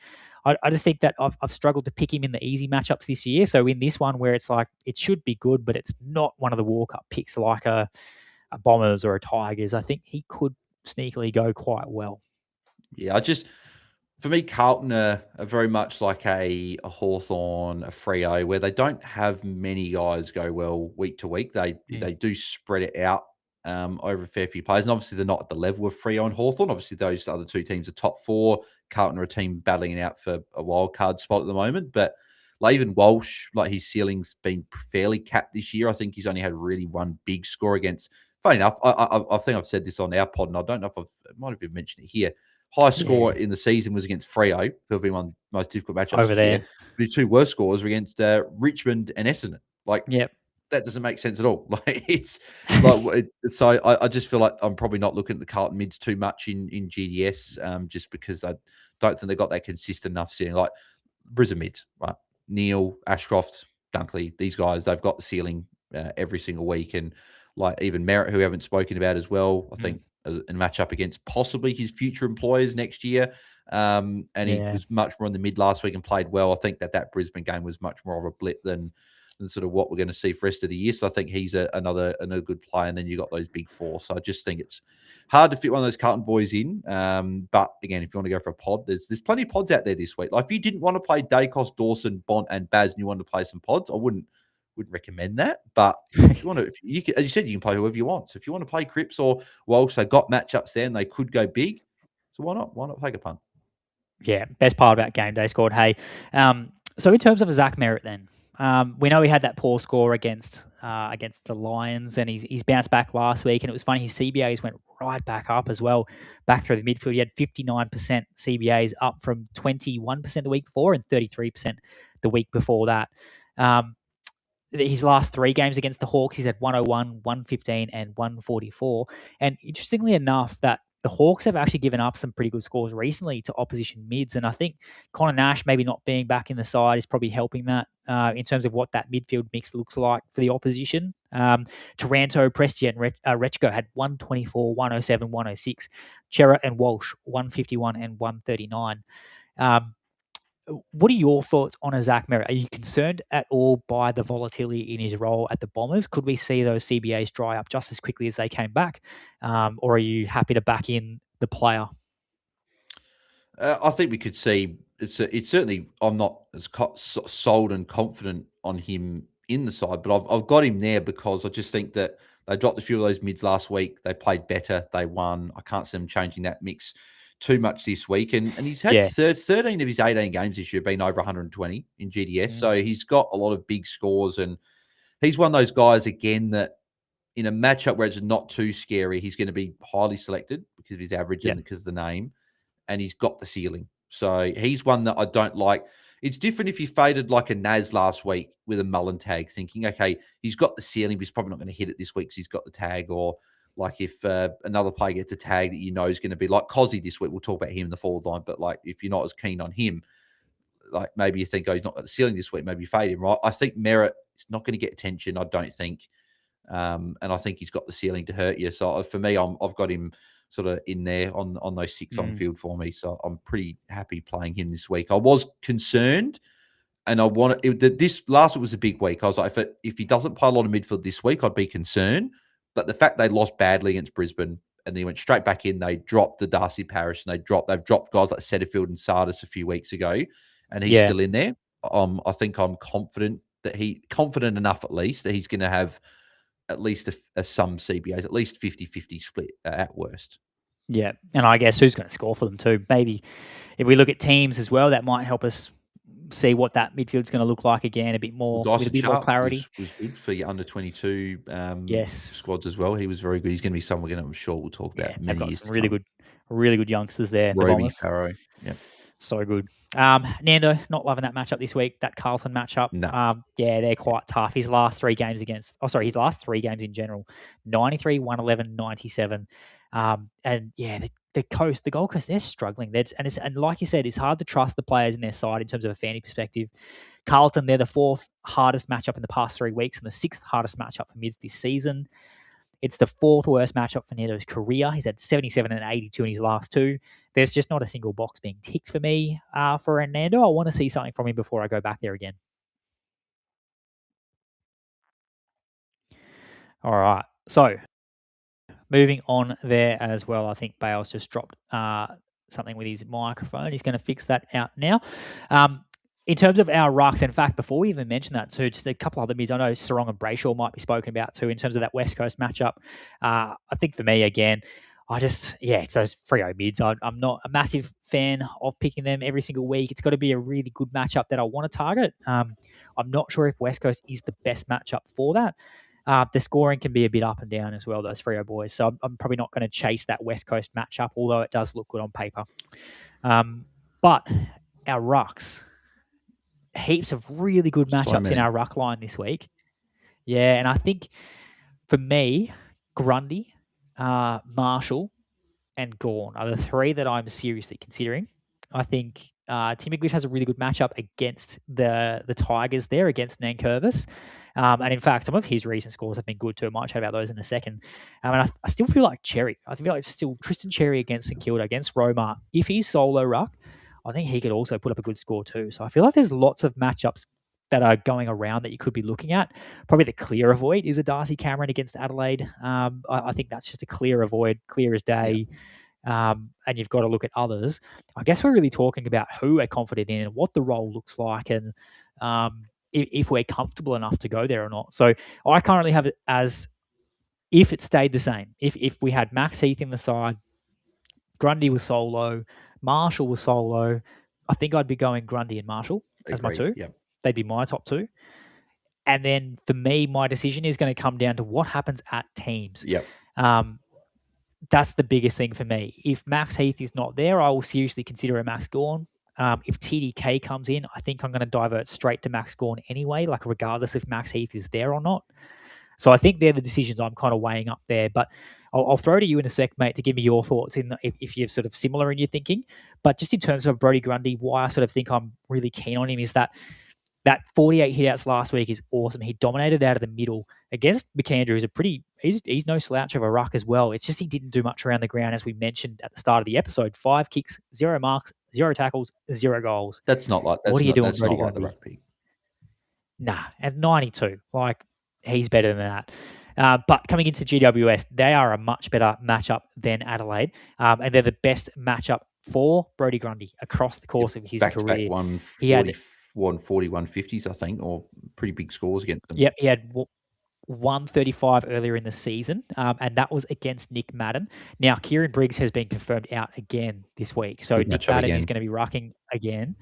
I just think that I've struggled to pick him in the easy matchups this year. So in this one where it's like, it should be good, but it's not one of the walk-up picks like a Bombers or a Tigers, I think he could sneakily go quite well. Yeah, for me, Carlton are very much like a Hawthorn, a Freo, where they don't have many guys go well week to week. They do spread it out over a fair few players. And obviously, they're not at the level of Freo and Hawthorn. Obviously, those other two teams are top 4. Carlton are a team battling it out for a wild card spot at the moment. But even Walsh, his ceiling's been fairly capped this year. I think he's only had really one big score against funny enough, I think I've said this on our pod, and I don't know if I might have even mentioned it here. Highest score in the season was against Freo, who have been one of the most difficult matchups over this there. year. The two worst scores were against Richmond and Essendon. Like, Yep. that doesn't make sense at all. Like, it's like so. I just feel like I'm probably not looking at the Carlton mids too much in GDS, just because I don't think they got that consistent enough ceiling. Like Brisbane mids, right? Neil, Ashcroft, Dunkley, these guys, they've got the ceiling every single week, and like even Merritt, who we haven't spoken about as well. I think in a match up against possibly his future employers next year. And he was much more in the mid last week and played well. I think that Brisbane game was much more of a blip than sort of what we're going to see for the rest of the year. So I think he's another good player. And then you got those big four. So I just think it's hard to fit one of those Carlton boys in. But again, if you want to go for a pod, there's plenty of pods out there this week. Like if you didn't want to play Dacos, Dawson, Bont, and Baz, and you wanted to play some pods, I wouldn't recommend that. But if you want to, you can, as you said, you can play whoever you want. So if you want to play Cripps or Walsh, they got matchups there and they could go big. So why not? Why not take a punt? Yeah, best part about GameDay Squad. Hey, so in terms of Zach Merritt, then we know he had that poor score against the Lions, and he's bounced back last week. And it was funny, his CBAs went right back up as well, back through the midfield. He had 59% CBAs, up from 21% the week before and 33% the week before that. His last three games against the Hawks, he's had 101, 115, and 144. And interestingly enough, that the Hawks have actually given up some pretty good scores recently to opposition mids. And I think Connor Nash maybe not being back in the side is probably helping that in terms of what that midfield mix looks like for the opposition. Taranto, Prestia, and Rechko had 124, 107, 106. Chera and Walsh, 151 and 139. What are your thoughts on a Zach Merritt? Are you concerned at all by the volatility in his role at the Bombers? Could we see those CBAs dry up just as quickly as they came back? Or are you happy to back in the player? I think we could see it's certainly, I'm not as sold and confident on him in the side, but I've got him there because I just think that they dropped a few of those mids last week. They played better. They won. I can't see them changing that mix too much this week. And he's had 13 of his 18 games this year been over 120 in GDS. So he's got a lot of big scores. And he's one of those guys, again, that in a matchup where it's not too scary, he's going to be highly selected because of his average and because of the name. And he's got the ceiling. So he's one that I don't like. It's different if you faded like a Naz last week with a Mullen tag, thinking, okay, he's got the ceiling, but he's probably not going to hit it this week because he's got the tag. Or like if another player gets a tag that you know is going to be like Cozzy this week, we'll talk about him in the forward line. But like if you're not as keen on him, like maybe you think, oh, he's not got the ceiling this week, maybe you fade him, right? I think Merritt is not going to get attention, I don't think. And I think he's got the ceiling to hurt you. So for me, I've got him sort of in there on those six on field for me. So I'm pretty happy playing him this week. I was concerned, and I wanted this last week was a big week. I was like, if he doesn't play a lot of midfield this week, I'd be concerned. But the fact they lost badly against Brisbane and they went straight back in, they dropped the Darcy Parish and they've dropped guys like Setterfield and Sardis a few weeks ago, and he's still in there. I think I'm confident enough at least that he's going to have at least some CBAs, at least 50-50 split at worst. Yeah, and I guess who's going to score for them too? Maybe if we look at teams as well, that might help us see what that midfield's going to look like again, a bit more, with a bit more clarity. Was good for your under 22 squads as well. He was very good. He's going to be someone I'm sure we'll talk about. They've got some really good youngsters there. Roby, Farrow, so good. Nando, not loving that matchup this week, that Carlton matchup. No. They're quite tough. His last three games in general, 93, 111, 97. And yeah, the Gold Coast, they're struggling. And like you said, it's hard to trust the players in their side in terms of a fantasy perspective. Carlton, they're the fourth hardest matchup in the past 3 weeks and the sixth hardest matchup for mids this season. It's the fourth worst matchup for Nando's career. He's had 77 and 82 in his last two. There's just not a single box being ticked for me for Hernando. I want to see something from him before I go back there again. All right. So moving on there as well, I think Bale's just dropped something with his microphone. He's going to fix that out now. In terms of our rucks, in fact, before we even mention that too, just a couple other mids. I know Sarong and Brayshaw might be spoken about too in terms of that West Coast matchup. I think for me, again, it's those Freo mids. I'm not a massive fan of picking them every single week. It's got to be a really good matchup that I want to target. I'm not sure if West Coast is the best matchup for that. The scoring can be a bit up and down as well, those Freo boys. So I'm probably not going to chase that West Coast matchup, although it does look good on paper. But our rucks, heaps of really good matchups in our ruck line this week. Yeah, and I think for me, Grundy, Marshall, and Gawn are the three that I'm seriously considering. I think Tim English has a really good matchup against the Tigers there, against Nankervis. And in fact, some of his recent scores have been good too. I might chat about those in a second. And I still feel like Cherry. I feel like it's still Tristan Cherry against St Kilda, against Roma. If he's solo ruck, I think he could also put up a good score too. So I feel like there's lots of matchups that are going around that you could be looking at. Probably the clear avoid is a Darcy Cameron against Adelaide. I think that's just a clear avoid, clear as day. And you've got to look at others. I guess we're really talking about who we're confident in and what the role looks like, and if we're comfortable enough to go there or not. So I currently have it as if it stayed the same. If we had Max Heath in the side, Grundy was solo, Marshall was solo, I think I'd be going Grundy and Marshall as my two. Yep. They'd be my top two. And then for me, my decision is going to come down to what happens at teams. Yep. That's the biggest thing for me. If Max Heath is not there, I will seriously consider a Max Gawn. If TDK comes in, I think I'm going to divert straight to Max Gawn anyway, like regardless if Max Heath is there or not. So I think they're the decisions I'm kind of weighing up there. But I'll throw to you in a sec, mate, to give me your thoughts if you're sort of similar in your thinking. But just in terms of Brodie Grundy, why I sort of think I'm really keen on him is that 48 hitouts last week is awesome. He dominated out of the middle against McAndrew, who's he's no slouch of a ruck as well. It's just he didn't do much around the ground, as we mentioned at the start of the episode. 5 kicks, 0 marks, 0 tackles, 0 goals. That's not like what are you doing, Brodie like Grundy? Nah, at 92, he's better than that. But coming into GWS, they are a much better matchup than Adelaide, and they're the best matchup for Brodie Grundy across the course of his career. He had 140-150s, I think, or pretty big scores against them. Yep, he had 135 earlier in the season, and that was against Nick Madden. Now, Kieran Briggs has been confirmed out again this week, so Nick Madden is going to be rucking again.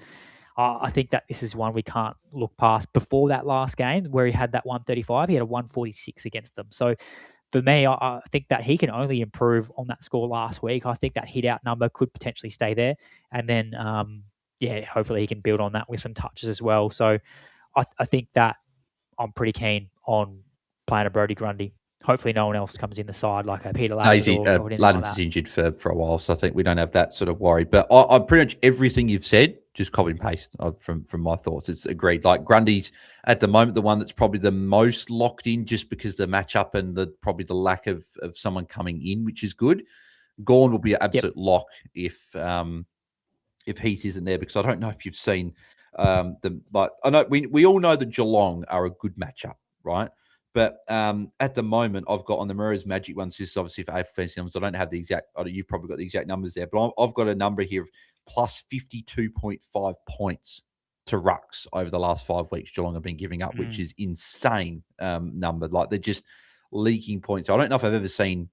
I think that this is one we can't look past. Before that last game, where he had that 135, he had a 146 against them. So for me, I think that he can only improve on that score last week. I think that hit out number could potentially stay there, and then hopefully he can build on that with some touches as well. So I think that I'm pretty keen on playing a Brodie Grundy. Hopefully no one else comes in the side like a Peter Laddams. Laddams is injured for a while, so I think we don't have that sort of worry. But I pretty much everything you've said, just copy and paste from my thoughts. It's agreed. Like Grundy's at the moment the one that's probably the most locked in, just because the matchup and probably the lack of someone coming in, which is good. Gawn will be an absolute lock if Heath isn't there, because I don't know if you've seen them. Like, I know we all know that Geelong are a good matchup, right? But at the moment, I've got on the Mirrors Magic ones. This is obviously for AFL fantasy numbers. I don't have the exact. You've probably got the exact numbers there, but I've got a number here of plus 52.5 points to rucks over the last 5 weeks. Geelong have been giving up, which is insane number. Like, they're just leaking points. I don't know if I've ever seen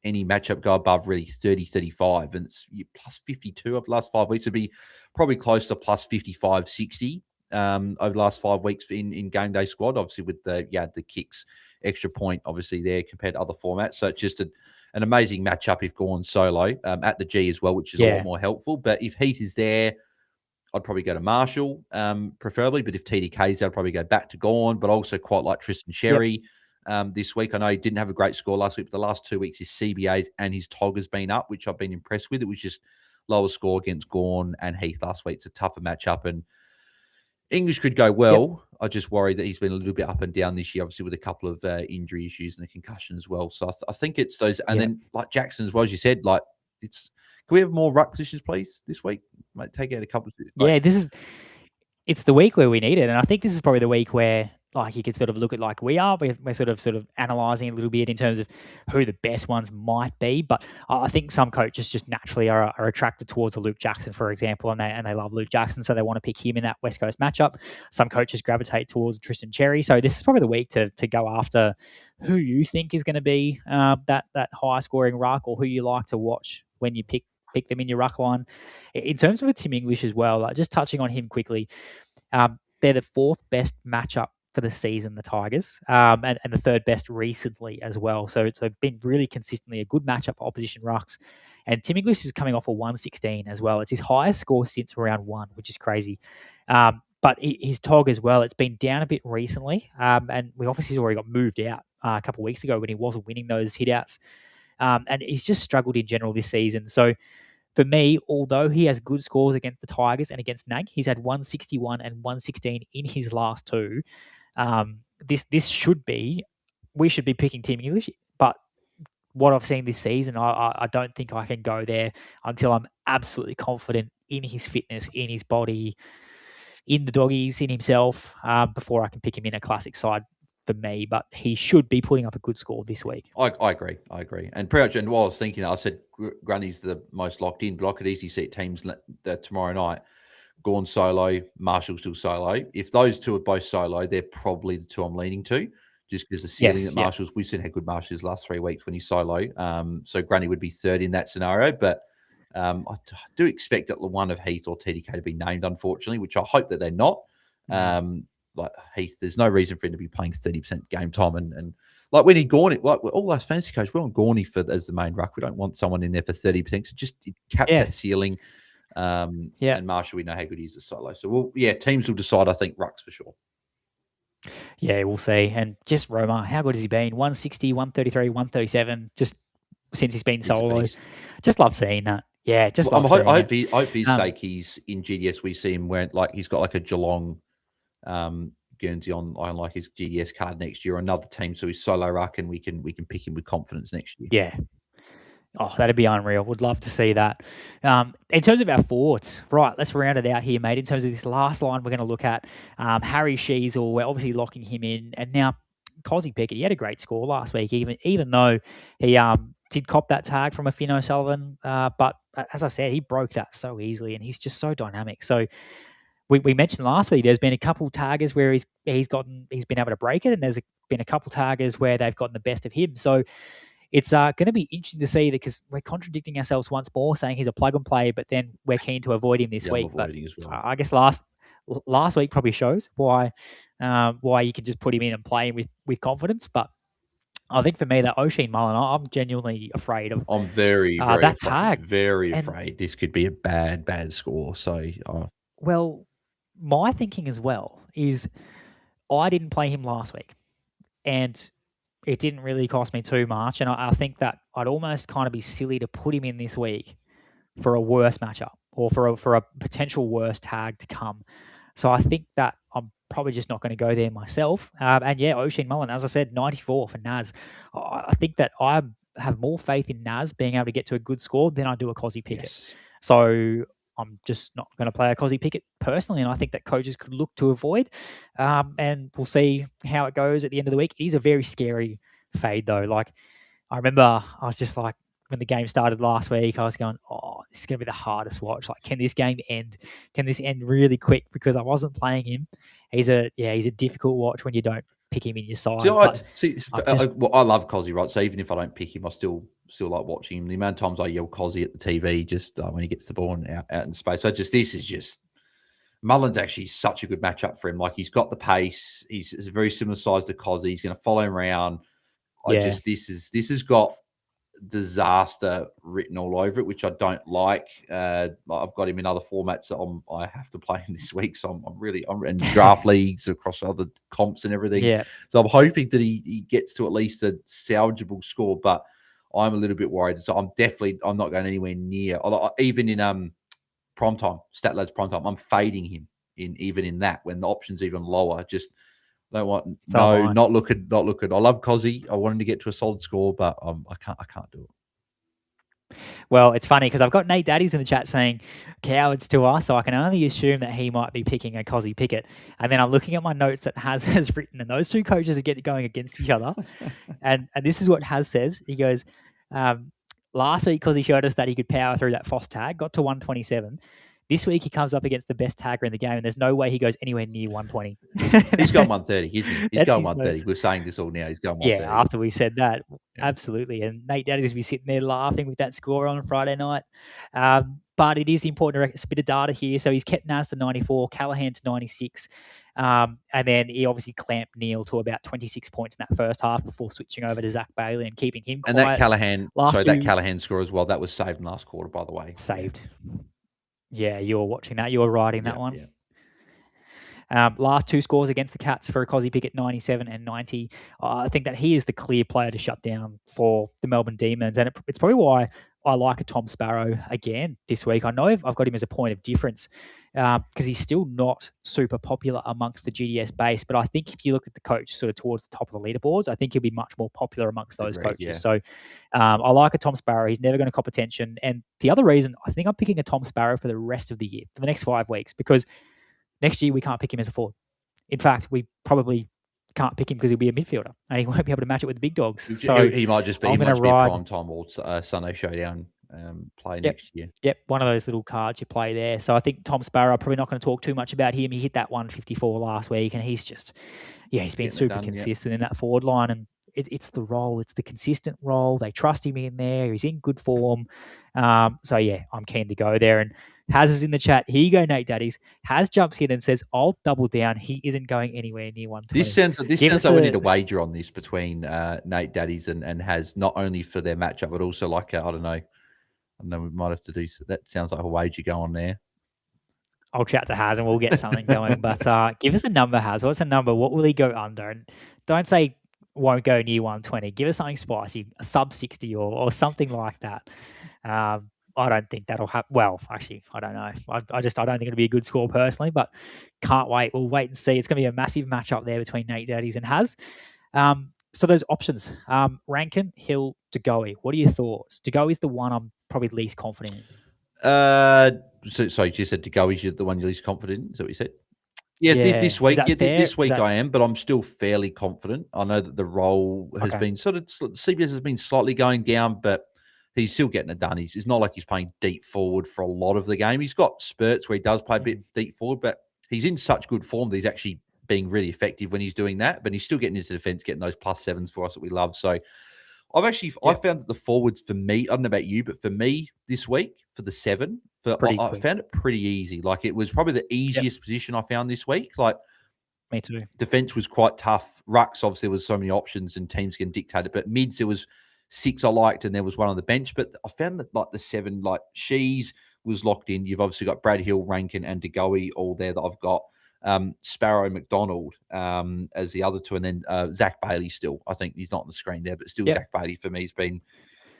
any matchup go above really 30, 35, and it's plus 52 over the last 5 weeks. It'd be probably close to plus 55, 60. Over the last 5 weeks in GameDay Squad, obviously with the kicks extra point, obviously there compared to other formats. So it's just an amazing matchup if Gawn's solo at the G as well, which is a lot more helpful. But if Heath is there, I'd probably go to Marshall, preferably. But if TDK's there, I'd probably go back to Gawn. But I also quite like Tristan Sherry this week. I know he didn't have a great score last week, but the last 2 weeks his CBAs and his TOG has been up, which I've been impressed with. It was just lower score against Gawn and Heath last week. It's a tougher matchup, and English could go well. I just worry that he's been a little bit up and down this year, obviously with a couple of injury issues and a concussion as well. So I think it's those. And then like Jackson as well, as you said, like it's. Can we have more ruck positions, please, this week? Might take out a couple. It's the week where we need it, and I think this is probably the week where, like, you could sort of look at, like we are, we're sort of analysing a little bit in terms of who the best ones might be. But I think some coaches just naturally are attracted towards a Luke Jackson, for example, and they love Luke Jackson, so they want to pick him in that West Coast matchup. Some coaches gravitate towards Tristan Cherry. So this is probably the week to go after who you think is going to be that high scoring ruck, or who you like to watch when you pick them in your ruck line. In terms of a Tim English as well, like just touching on him quickly, they're the 4th best matchup for the season, the Tigers, and the third best recently as well. So it's been really consistently a good matchup for opposition rucks. And Tim English is coming off a 116 as well. It's his highest score since round one, which is crazy. But his TOG as well, it's been down a bit recently. And we obviously already got moved out a couple of weeks ago when he wasn't winning those hitouts. And he's just struggled in general this season. So for me, although he has good scores against the Tigers and against NAG, he's had 161 and 116 in his last two. This should be, we should be picking Tim English, but what I've seen this season, I don't think I can go there until I'm absolutely confident in his fitness, in his body, in the doggies, in himself, before I can pick him in a classic side for me. But he should be putting up a good score this week. I agree. And pretty much, and while I was thinking that, I said Grundy's the most locked in, but I could easily see teams tomorrow night. Gorn solo, Marshall still solo. If those two are both solo, they're probably the two I'm leaning to, just because the ceiling at Marshall's, we've seen how good Marshall's last 3 weeks when he's solo. So Grundy would be third in that scenario, but I do expect that one of Heath or TDK to be named, unfortunately, which I hope that they're not. Like Heath, there's no reason for him to be playing 30% game time, and like we need Gorney, like all us fantasy coaches, we want Gorney as the main ruck. We don't want someone in there for 30%. So just cap that ceiling. And Marshall, we know how good he is as solo. So teams will decide. I think rucks for sure. Yeah, we'll see. And just Roma, how good has he been? 160, 133, 137, just since he's been solo. Just love seeing that. Yeah, just love seeing I hope for his sake he's in GDS. We see him wearing, like, he's got like a Geelong Guernsey on like his GDS card next year, or another team, so he's solo ruck, and we can pick him with confidence next year. Yeah. Oh, that'd be unreal. Would love to see that. In terms of our forwards, right, let's round it out here, mate. In terms of this last line we're going to look at, Harry Sheasel, we're obviously locking him in. And now, Cozzy Pickett, he had a great score last week, even though he did cop that tag from a Finn O'Sullivan. But as I said, he broke that so easily, and he's just so dynamic. So we mentioned last week there's been a couple taggers where he's been able to break it, and there's been a couple taggers where they've gotten the best of him. So it's going to be interesting to see that, because we're contradicting ourselves once more, saying he's a plug and play, but then we're keen to avoid him this week. But I guess last week probably shows why you can just put him in and play him with confidence. But I think for me, that O'Sheen Mullen, I'm genuinely afraid of. I'm very that tag. Very afraid this could be a bad score. So, well, my thinking as well is I didn't play him last week, and it didn't really cost me too much. And I think that I'd almost kind of be silly to put him in this week for a worse matchup, or for a potential worse tag to come. So I think that I'm probably just not going to go there myself. And yeah, O'Sheen Mullen, as I said, 94 for Naz. I think that I have more faith in Naz being able to get to a good score than I do a Cozzy Pickett. Yes. So I'm just not going to play a Cozzy Pickett personally, and I think that coaches could look to avoid. And we'll see how it goes at the end of the week. It is a very scary fade, though. Like, I remember I was just like, when the game started last week, I was going, oh, this is going to be the hardest watch. Like, can this game end? Can this end really quick? Because I wasn't playing him. He's a difficult watch when you don't pick him in your side. I love Cozzy, right? So even if I don't pick him, I still like watching him. The amount of times I yell Cozzy at the TV just when he gets the ball out in space. So Mullen's actually such a good matchup for him. Like, he's got the pace. He's a very similar size to Cozzy. He's going to follow him around. This has got disaster written all over it, which I don't like. I've got him in other formats. So I have to play him this week. So I'm in draft leagues across other comps and everything. Yeah. So I'm hoping that he gets to at least a salvageable score, but I'm a little bit worried. So I'm not going anywhere near, even in primetime, StatLads primetime, I'm fading him even in that, when the option's even lower. Just don't want, not looking. I love Cozzy. I want him to get to a solid score, but I can't do it. Well, it's funny because I've got Nate Daddies in the chat saying cowards to us, so I can only assume that he might be picking a Cozzy Pickett. And then I'm looking at my notes that Haz has written, and those two coaches are going against each other. and this is what Haz says. He goes, last week Cozzy showed us that he could power through that FOS tag, got to 127. This week he comes up against the best tagger in the game, and there's no way he goes anywhere near 120. He's gone 130. He's going 130. We're saying this all now. He's going 130. Yeah, after we said that, absolutely. And Nate Daddy's going to be sitting there laughing with that score on Friday night. But it is important to a bit of data here. So he's kept Nas to 94, Callahan to 96, And then he obviously clamped Neil to about 26 points in that first half before switching over to Zach Bailey and keeping him quiet. And that Callahan, Last that two Callahan score as well, that was saved in last quarter, by the way. saved. Yeah, you were watching that. You were writing that one. Last two scores against the Cats for Cozzy Pickett, 97 and 90. I think that he is the clear player to shut down for the Melbourne Demons. And it's probably why I like a Tom Sparrow again this week. I know I've got him as a point of difference because he's still not super popular amongst the GDS base. But I think if you look at the coach sort of towards the top of the leaderboards, I think he'll be much more popular amongst those coaches. Yeah. So I like a Tom Sparrow. He's never going to cop attention. And the other reason, I think I'm picking a Tom Sparrow for the rest of the year, for the next 5 weeks, because next year, we can't pick him as a forward. In fact, we probably can't pick him because he'll be a midfielder and he won't be able to match it with the big dogs. So he might just be, a prime time or Sunday Showdown play next year. Yep, one of those little cards you play there. So I think Tom Sparrow, probably not going to talk too much about him. He hit that 154 last week and he's just, he's been super consistent in that forward line. And it's the role. It's the consistent role. They trust him in there. He's in good form. I'm keen to go there. And Haz is in the chat. Here you go, Nate Daddies. Haz jumps in and says, I'll double down. He isn't going anywhere near 120. This sounds like we need a wager on this between Nate Daddies and Haz, not only for their matchup, but also like, I don't know, we might have to do, that sounds like a wager going there. I'll chat to Haz and we'll get something going. But give us a number, Haz. What's the number? What will he go under? And don't say won't go near 120. Give us something spicy, a sub 60 or something like that. I don't think that'll happen. Well, actually, I don't know. I don't think it'll be a good score personally, but can't wait. We'll wait and see. It's going to be a massive matchup there between Nate Daddies and Haz. So those options, Rankin, Hill, DeGoey. What are your thoughts? DeGoey's the one I'm probably least confident in. So you just said DeGoey's the one you're least confident in? Is that what you said? Yeah, this week. This week I am, but I'm still fairly confident. I know that the role has been CBS has been slightly going down, but he's still getting it done. It's not like he's playing deep forward for a lot of the game. He's got spurts where he does play a bit deep forward, but he's in such good form that he's actually being really effective when he's doing that. But he's still getting into defense, getting those +7s for us that we love. So I found that the forwards for me, I don't know about you, but for me this week for the 7, I found it pretty easy. Like it was probably the easiest position I found this week. Like me too. Defense was quite tough. Rucks, obviously, there was so many options and teams can dictate it. But mids, there was 6 I liked, and there was one on the bench. But I found that like the 7, like Shees was locked in. You've obviously got Brad Hill, Rankin, and DeGoey all there that I've got. Sparrow, McDonald as the other 2, and then Zach Bailey still. I think he's not on the screen there, but still Zach Bailey for me has been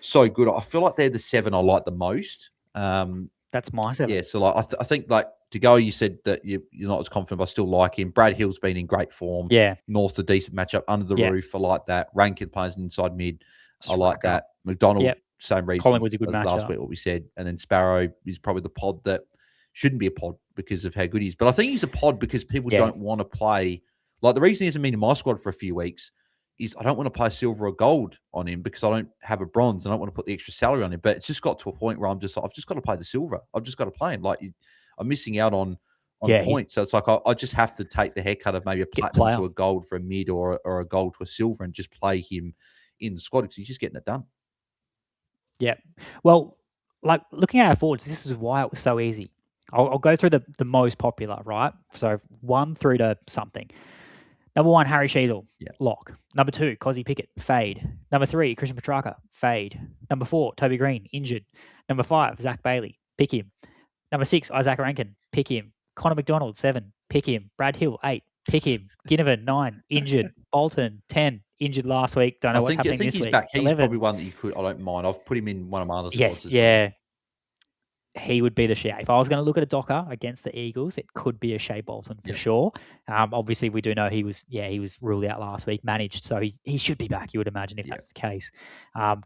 so good. I feel like they're the 7 I like the most. That's my 7. Yeah, so like I think like DeGoey, you said that you're not as confident, but I still like him. Brad Hill's been in great form. Yeah. North's a decent matchup under the roof. I like that. Rankin plays inside mid. I like that. McDonald, same reason. Collingwood's a good matchup. Last week, what we said. And then Sparrow is probably the pod that shouldn't be a pod because of how good he is. But I think he's a pod because people don't want to play. Like the reason he hasn't been in my squad for a few weeks is I don't want to play silver or gold on him because I don't have a bronze and I don't want to put the extra salary on him. But it's just got to a point where I've just got to play the silver. I've just got to play him. Like I'm missing out on points. So it's like I just have to take the haircut of maybe a platinum to a gold for a mid or a gold to a silver and just play him in the squad because he's just getting it done. Yeah. Well, like looking at our forwards, this is why it was so easy. I'll go through the most popular, right? So 1 through to something. Number 1, Harry Sheasel, lock. Number 2, Cozzy Pickett, fade. Number 3, Christian Petrarca, fade. Number 4, Toby Green, injured. Number 5, Zach Bailey, pick him. Number 6, Isaac Rankin, pick him. Connor McDonald, 7, pick him. Brad Hill, 8, pick him. Ginnivan, 9, injured. Bolton, 10, injured last week. Don't know what's happening this week. I think he's back. He's 11. Probably one that you could. I don't mind. I've put him in one of my other squads. Yes, yeah. He would be the shout. If I was going to look at a docker against the Eagles, it could be a Shea Bolton for sure. Obviously, we do know he was ruled out last week, managed, so he should be back. You would imagine if that's the case.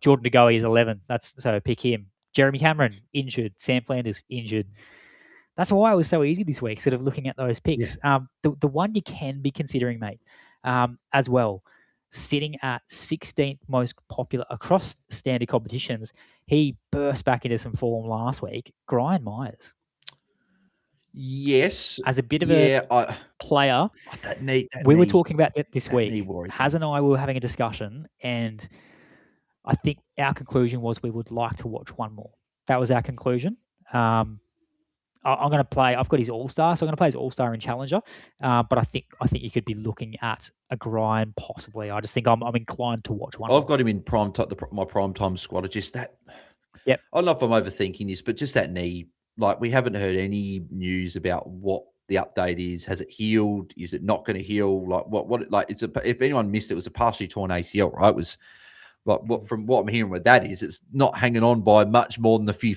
Jordan DeGoey is 11. So pick him. Jeremy Cameron injured. Sam Flanders injured. That's why it was so easy this week. Sort of looking at those picks. The one you can be considering, mate, as well. Sitting at 16th most popular across standard competitions. He burst back into some form last week. Brian Myers. Yes. As a bit of a player, we were talking about that this week. Haz and I were having a discussion, and I think our conclusion was we would like to watch one more. That was our conclusion. I'm going to play. I've got his All Star, so I'm going to play his All Star and Challenger. But I think you could be looking at a grind possibly. I just think I'm inclined to watch one. I've got him in my prime time squad. It's just that. Yep. I don't know if I'm overthinking this, but just that knee. Like, we haven't heard any news about what the update is. Has it healed? Is it not going to heal? Like, what? Like, if anyone missed it, it was a partially torn ACL, right? It was. But from what I'm hearing, what that is, it's not hanging on by much more than a few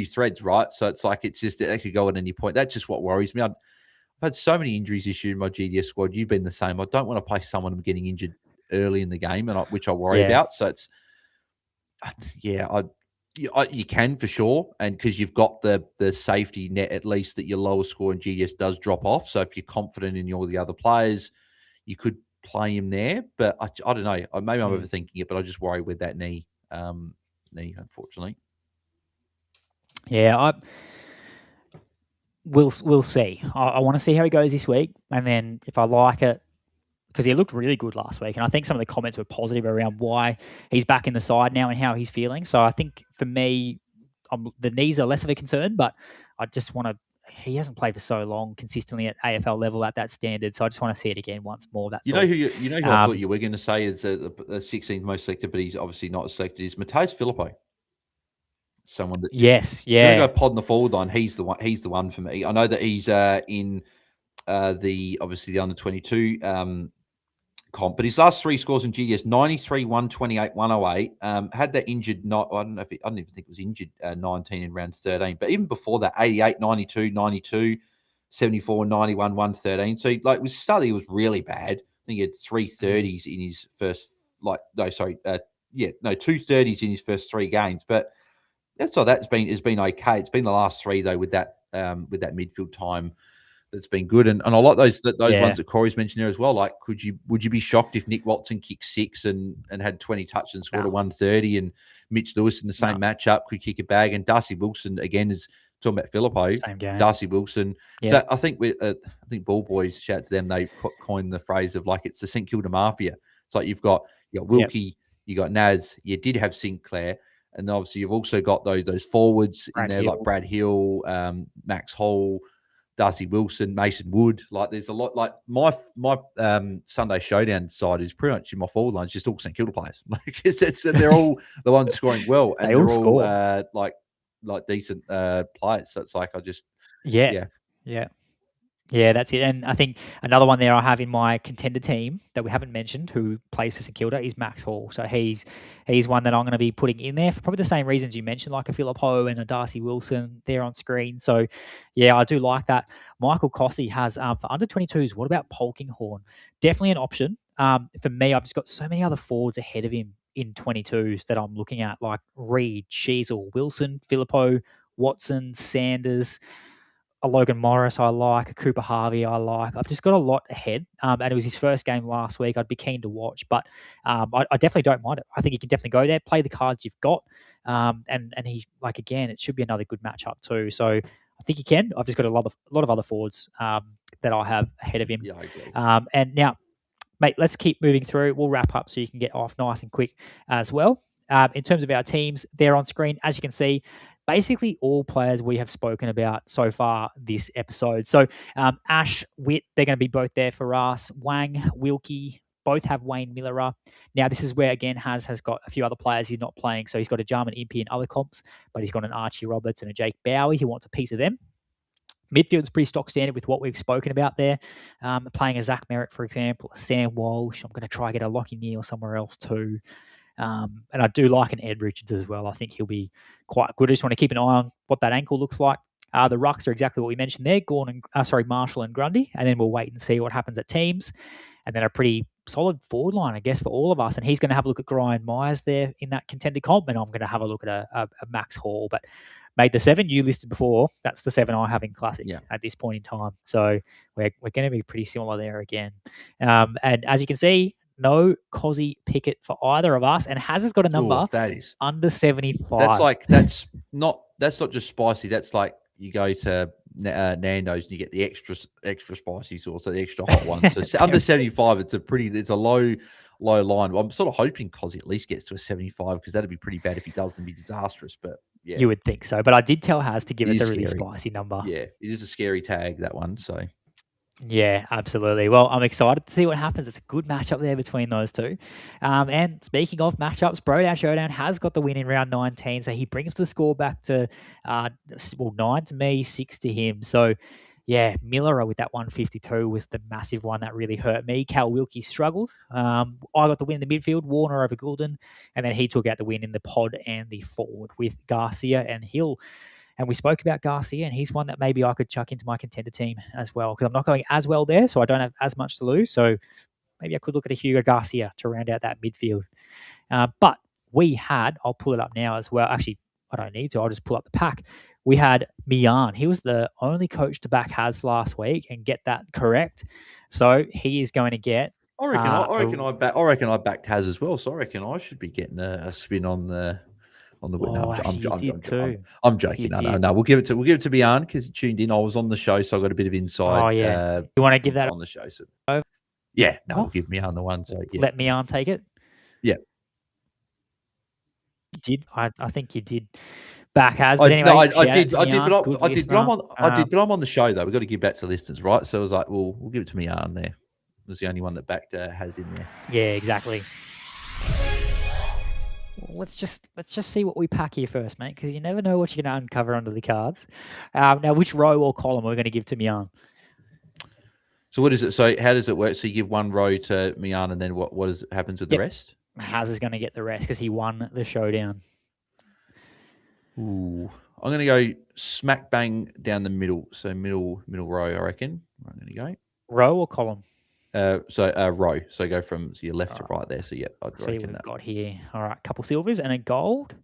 threads, right? So it's like it could go at any point. That's just what worries me. I've had so many injuries this year in my GDS squad. You've been the same. I don't want to play someone getting injured early in the game, which I worry about. So it's you can for sure, and because you've got the safety net at least that your lower score in GDS does drop off. So if you're confident in all the other players, you could play him there, but I don't know. Maybe I'm overthinking it, but I just worry with that knee, unfortunately. Yeah, we'll see. I want to see how he goes this week, and then if I like it, because he looked really good last week, and I think some of the comments were positive around why he's back in the side now and how he's feeling. So I think for me, the knees are less of a concern, but I just want to. He hasn't played for so long consistently at AFL level at that standard, so I just want to see it again once more. That's who I thought you were going to say is the 16th most selected, but he's obviously not selected. Is Mateus Filippo? Someone that's going to go pod in the forward line. He's the one. He's the one for me. I know that he's in the under 22 comp, but his last three scores in GDS 93, 128, 108. Had that injured. I don't even think it was injured 19 in round 13. But even before that, 88, 92, 92, 74, 91, 113. So like with Studley, it was really bad. I think he had 330s in his first. 230s in his first three games. But that's all has been okay. It's been the last three though with that midfield time that's been good, and I like those ones that Corey's mentioned there as well. Like, would you be shocked if Nick Watson kicked 6 and had 20 touches and scored a 130, and Mitch Lewis in the same matchup could kick a bag, and Darcy Wilson again is talking about Filippo. Same game. Darcy Wilson. So I think Ball Boys, shout out to them. They coined the phrase of like it's the St Kilda Mafia. It's like you've got Wilkie, you got Naz, you did have Sinclair. And obviously, you've also got those forwards in there, like Brad Hill, Max Hall, Darcy Wilson, Mason Wood. Like, there's a lot. Like my Sunday Showdown side is pretty much in my forward line. It's just all St Kilda players. Like they're all the ones scoring well, and they're all score. Like decent players. So it's like Yeah, that's it. And I think another one there I have in my contender team that we haven't mentioned who plays for St Kilda is Max Hall. So he's one that I'm going to be putting in there for probably the same reasons you mentioned, like a Filippo and a Darcy Wilson there on screen. So, yeah, I do like that. Michael Cossey has, for under 22s, what about Polkinghorne? Definitely an option. For me, I've just got so many other forwards ahead of him in 22s that I'm looking at, like Reed, Sheasel, Wilson, Filippo, Watson, Sanders, a Logan Morris I like, a Cooper Harvey I like. I've just got a lot ahead, and it was his first game last week. I'd be keen to watch, but I definitely don't mind it. I think you can definitely go there, play the cards you've got, and he's like, again, it should be another good matchup too. So I think you can. I've just got a lot of other forwards that I have ahead of him. Yeah, I agree. And now, mate, let's keep moving through. We'll wrap up so you can get off nice and quick as well. In terms of our teams, they're on screen, as you can see. Basically, all players we have spoken about so far this episode. So, Ash, Witt, they're going to be both there for us. Wang, Wilkie, both have Wayne Miller. Now, this is where, again, has got a few other players he's not playing. So, he's got a Jarman Impey in other comps, but he's got an Archie Roberts and a Jake Bowie. He wants a piece of them. Midfield's pretty stock standard with what we've spoken about there. Playing a Zach Merritt, for example, a Sam Walsh. I'm going to try and get a Lockie Neal somewhere else too. And I do like an Ed Richards as well. I think he'll be quite good. I just want to keep an eye on what that ankle looks like. The rucks are exactly what we mentioned there, Marshall and Grundy, and then we'll wait and see what happens at teams. And then a pretty solid forward line, I guess, for all of us. And he's going to have a look at Brian Myers there in that contender comp, and I'm going to have a look at a Max Hall. But made the 7 you listed before, that's the 7 I have in Classic at this point in time. So we're going to be pretty similar there again. And as you can see, no Cozzy Pickett for either of us, and Haz has got a number that is under 75. That's not just spicy. That's like you go to Nando's and you get the extra spicy sauce, the extra hot one. So under 75, it's a low line. I'm sort of hoping Cozzy at least gets to a 75 because that'd be pretty bad if he does and be disastrous. But Yeah, You would think so. But I did tell Haz to give It us a is really scary. spicy number. Yeah, it is a scary tag, that one. So Yeah, absolutely. Well, I'm excited to see what happens. It's a good matchup there between those two. And speaking of matchups, BroDown ShowDown has got the win in round 19, so he brings the score back to 9 to me, 6 to him. So yeah, Miller with that 152 was the massive one that really hurt me. Cal Wilkie struggled. I got the win in the midfield, Warner over Goulden, and then he took out the win in the pod and the forward with Garcia and Hill. And we spoke about Garcia, and he's one that maybe I could chuck into my contender team as well, because I'm not going as well there, so I don't have as much to lose. So maybe I could look at a Hugo Garcia to round out that midfield. But we had, I'll pull it up now as well. Actually, I don't need to. I'll just pull up the pack. We had Mian. He was the only coach to back Haz last week and get that correct. So he is going to get. I reckon I backed Haz as well. So I reckon I should be getting a spin on the win. Oh, actually, you did too. I'm joking. No. We'll give it to Mian because he tuned in. I was on the show, so I got a bit of insight. Oh yeah. You want to give that on the show? So. Yeah. No, we'll give Mian the one. So yeah. Let Mian take it. Yeah. You did. I think you did. Back Haz, but anyway, I did, but I'm on the show though. We've got to give back to listeners, right? So I was like, we'll give it to Mian there. It was the only one that backed Haz in there. Yeah, exactly. Well, let's just see what we pack here first, mate, because you never know what you're going to uncover under the cards. Now, which row or column we're going to give to Mian? So what is it? So how does it work? So you give one row to Mian, and then what happens with the rest? Haz is going to get the rest because he won the showdown. Ooh, I'm going to go smack bang down the middle. So middle row, I reckon. I'm going to go row or column. Row. So go from your left to right there. So yeah, I'd see what we've got here. All right, a couple silvers and a gold.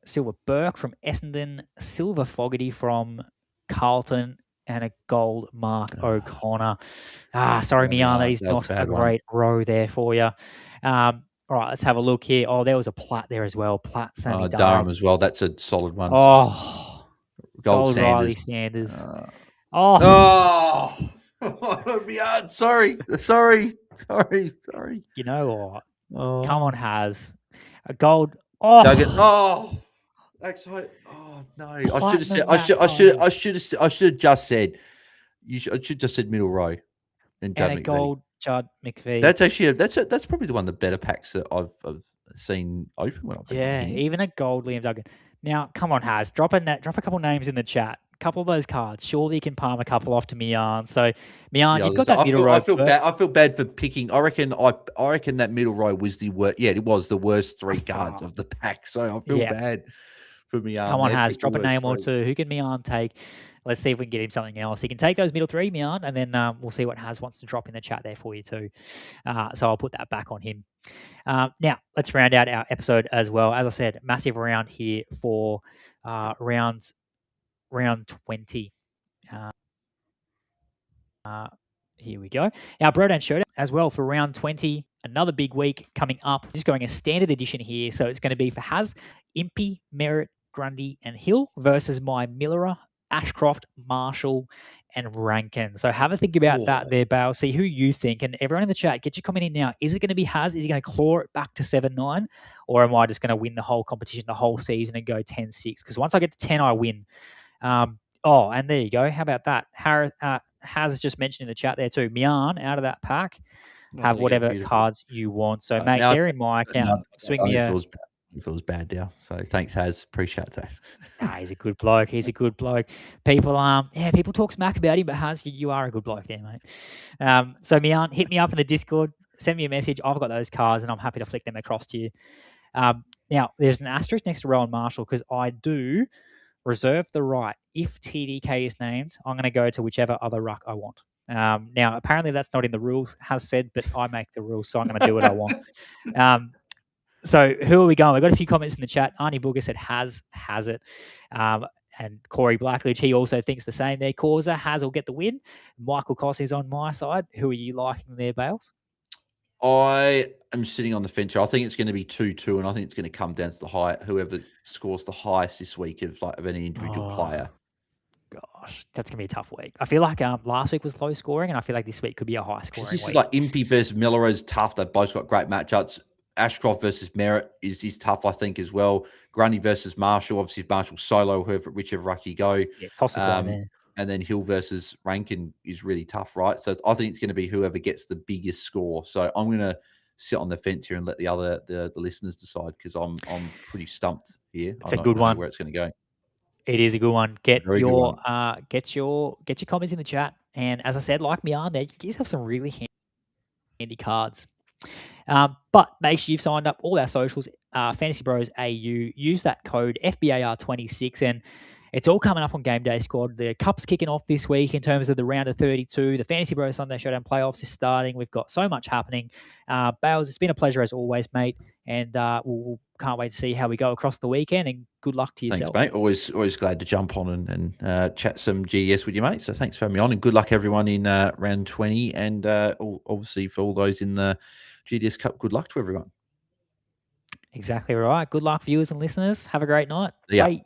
Silver Burke from Essendon, silver Fogarty from Carlton, and a gold Mark O'Connor. Sorry, Mian, that is not a great row there for you. All right, let's have a look here. Oh, there was a Platt there as well. Platt, Sammy Durham as well. That's a solid one. Oh, gold Sanders. Riley Sanders. Mian, sorry. You know what? Oh. Come on, Haz. A gold. Oh, that's right. Oh no! I should have just said. I should just said middle row. And a gold Judd McVie. That's actually that's probably the one of the better packs that I've seen open when I've been here. Even a gold Liam Duggan. Now, come on, Haz, drop a couple names in the chat. A couple of those cards. Surely you can palm a couple off to Mian. So Mian, you've got that middle row. I feel bad for picking. I reckon that middle row was the worst. Yeah, it was the worst three cards of the pack. So I feel bad for Mian. Come on, Haz, drop a name or two. Who can Mian take? Let's see if we can get him something else. He can take those middle three, Mian, and then we'll see what Haz wants to drop in the chat there for you too. So I'll put that back on him. Now, let's round out our episode as well. As I said, massive round here for round 20. Here we go. Our BroDown ShowDown as well for round 20. Another big week coming up. Just going a standard edition here. So it's going to be for Haz, Impey, Merritt, Grundy, and Hill versus my Millerer, Ashcroft, Marshall, and Rankin. So have a think about that there, Bale. See who you think. And everyone in the chat, get your comment in now. Is it going to be Haz? Is he going to claw it back to 7-9? Or am I just going to win the whole competition, the whole season, and go 10-6? Because once I get to 10, I win. And there you go. How about that? Haz just mentioned in the chat there too. Mian, out of that pack, have whatever cards you want. So, mate, they're in my account. Swing me a... It feels bad now. So thanks, Haz. Appreciate that. He's a good bloke. People talk smack about him, but Haz, you are a good bloke there, mate. So Mian, hit me up in the Discord. Send me a message. I've got those cards, and I'm happy to flick them across to you. Now, there's an asterisk next to Rowan Marshall because I do reserve the right. If TDK is named, I'm going to go to whichever other ruck I want. Now, apparently that's not in the rules, Haz said, but I make the rules, so I'm going to do what I want. So who are we going? We've got a few comments in the chat. Arnie Booger said has it. And Corey Blackledge, he also thinks the same there. Causa, Haz will get the win. Michael Koss is on my side. Who are you liking there, Bales? I am sitting on the fence. I think it's going to be 2-2, and I think it's going to come down to whoever scores the highest this week of any individual player. Gosh, that's going to be a tough week. I feel like last week was low scoring, and I feel like this week could be a high scoring week. This is like Impey versus Miller is tough. They've both got great matchups. Ashcroft versus Merritt is tough, I think, as well. Grundy versus Marshall. Obviously, if Marshall solo, whichever ruck you go. Yeah, toss a coin there. And then Hill versus Rankin is really tough, right? So I think it's going to be whoever gets the biggest score. So I'm going to sit on the fence here and let the listeners decide, because I'm pretty stumped here. It's a good one. Where it's going to go. It is a good one. Get Very your good one. get your comments in the chat. And as I said, like me on there, you guys have some really handy cards. But make sure you've signed up all our socials, Fantasy Bros AU. Use that code FBAR26, and it's all coming up on GameDay Squad. The cup's kicking off this week in terms of the round of 32. The FantasyBros Sunday Showdown playoffs is starting. We've got so much happening. Bales, it's been a pleasure as always, mate. And we'll can't wait to see how we go across the weekend. And good luck to yourself. Thanks, mate. Always glad to jump on and chat some GS with you, mate. So thanks for having me on, and good luck everyone in round 20, and obviously for all those in the GDS Cup, good luck to everyone. Exactly right. Good luck, viewers and listeners. Have a great night. Yeah. Bye.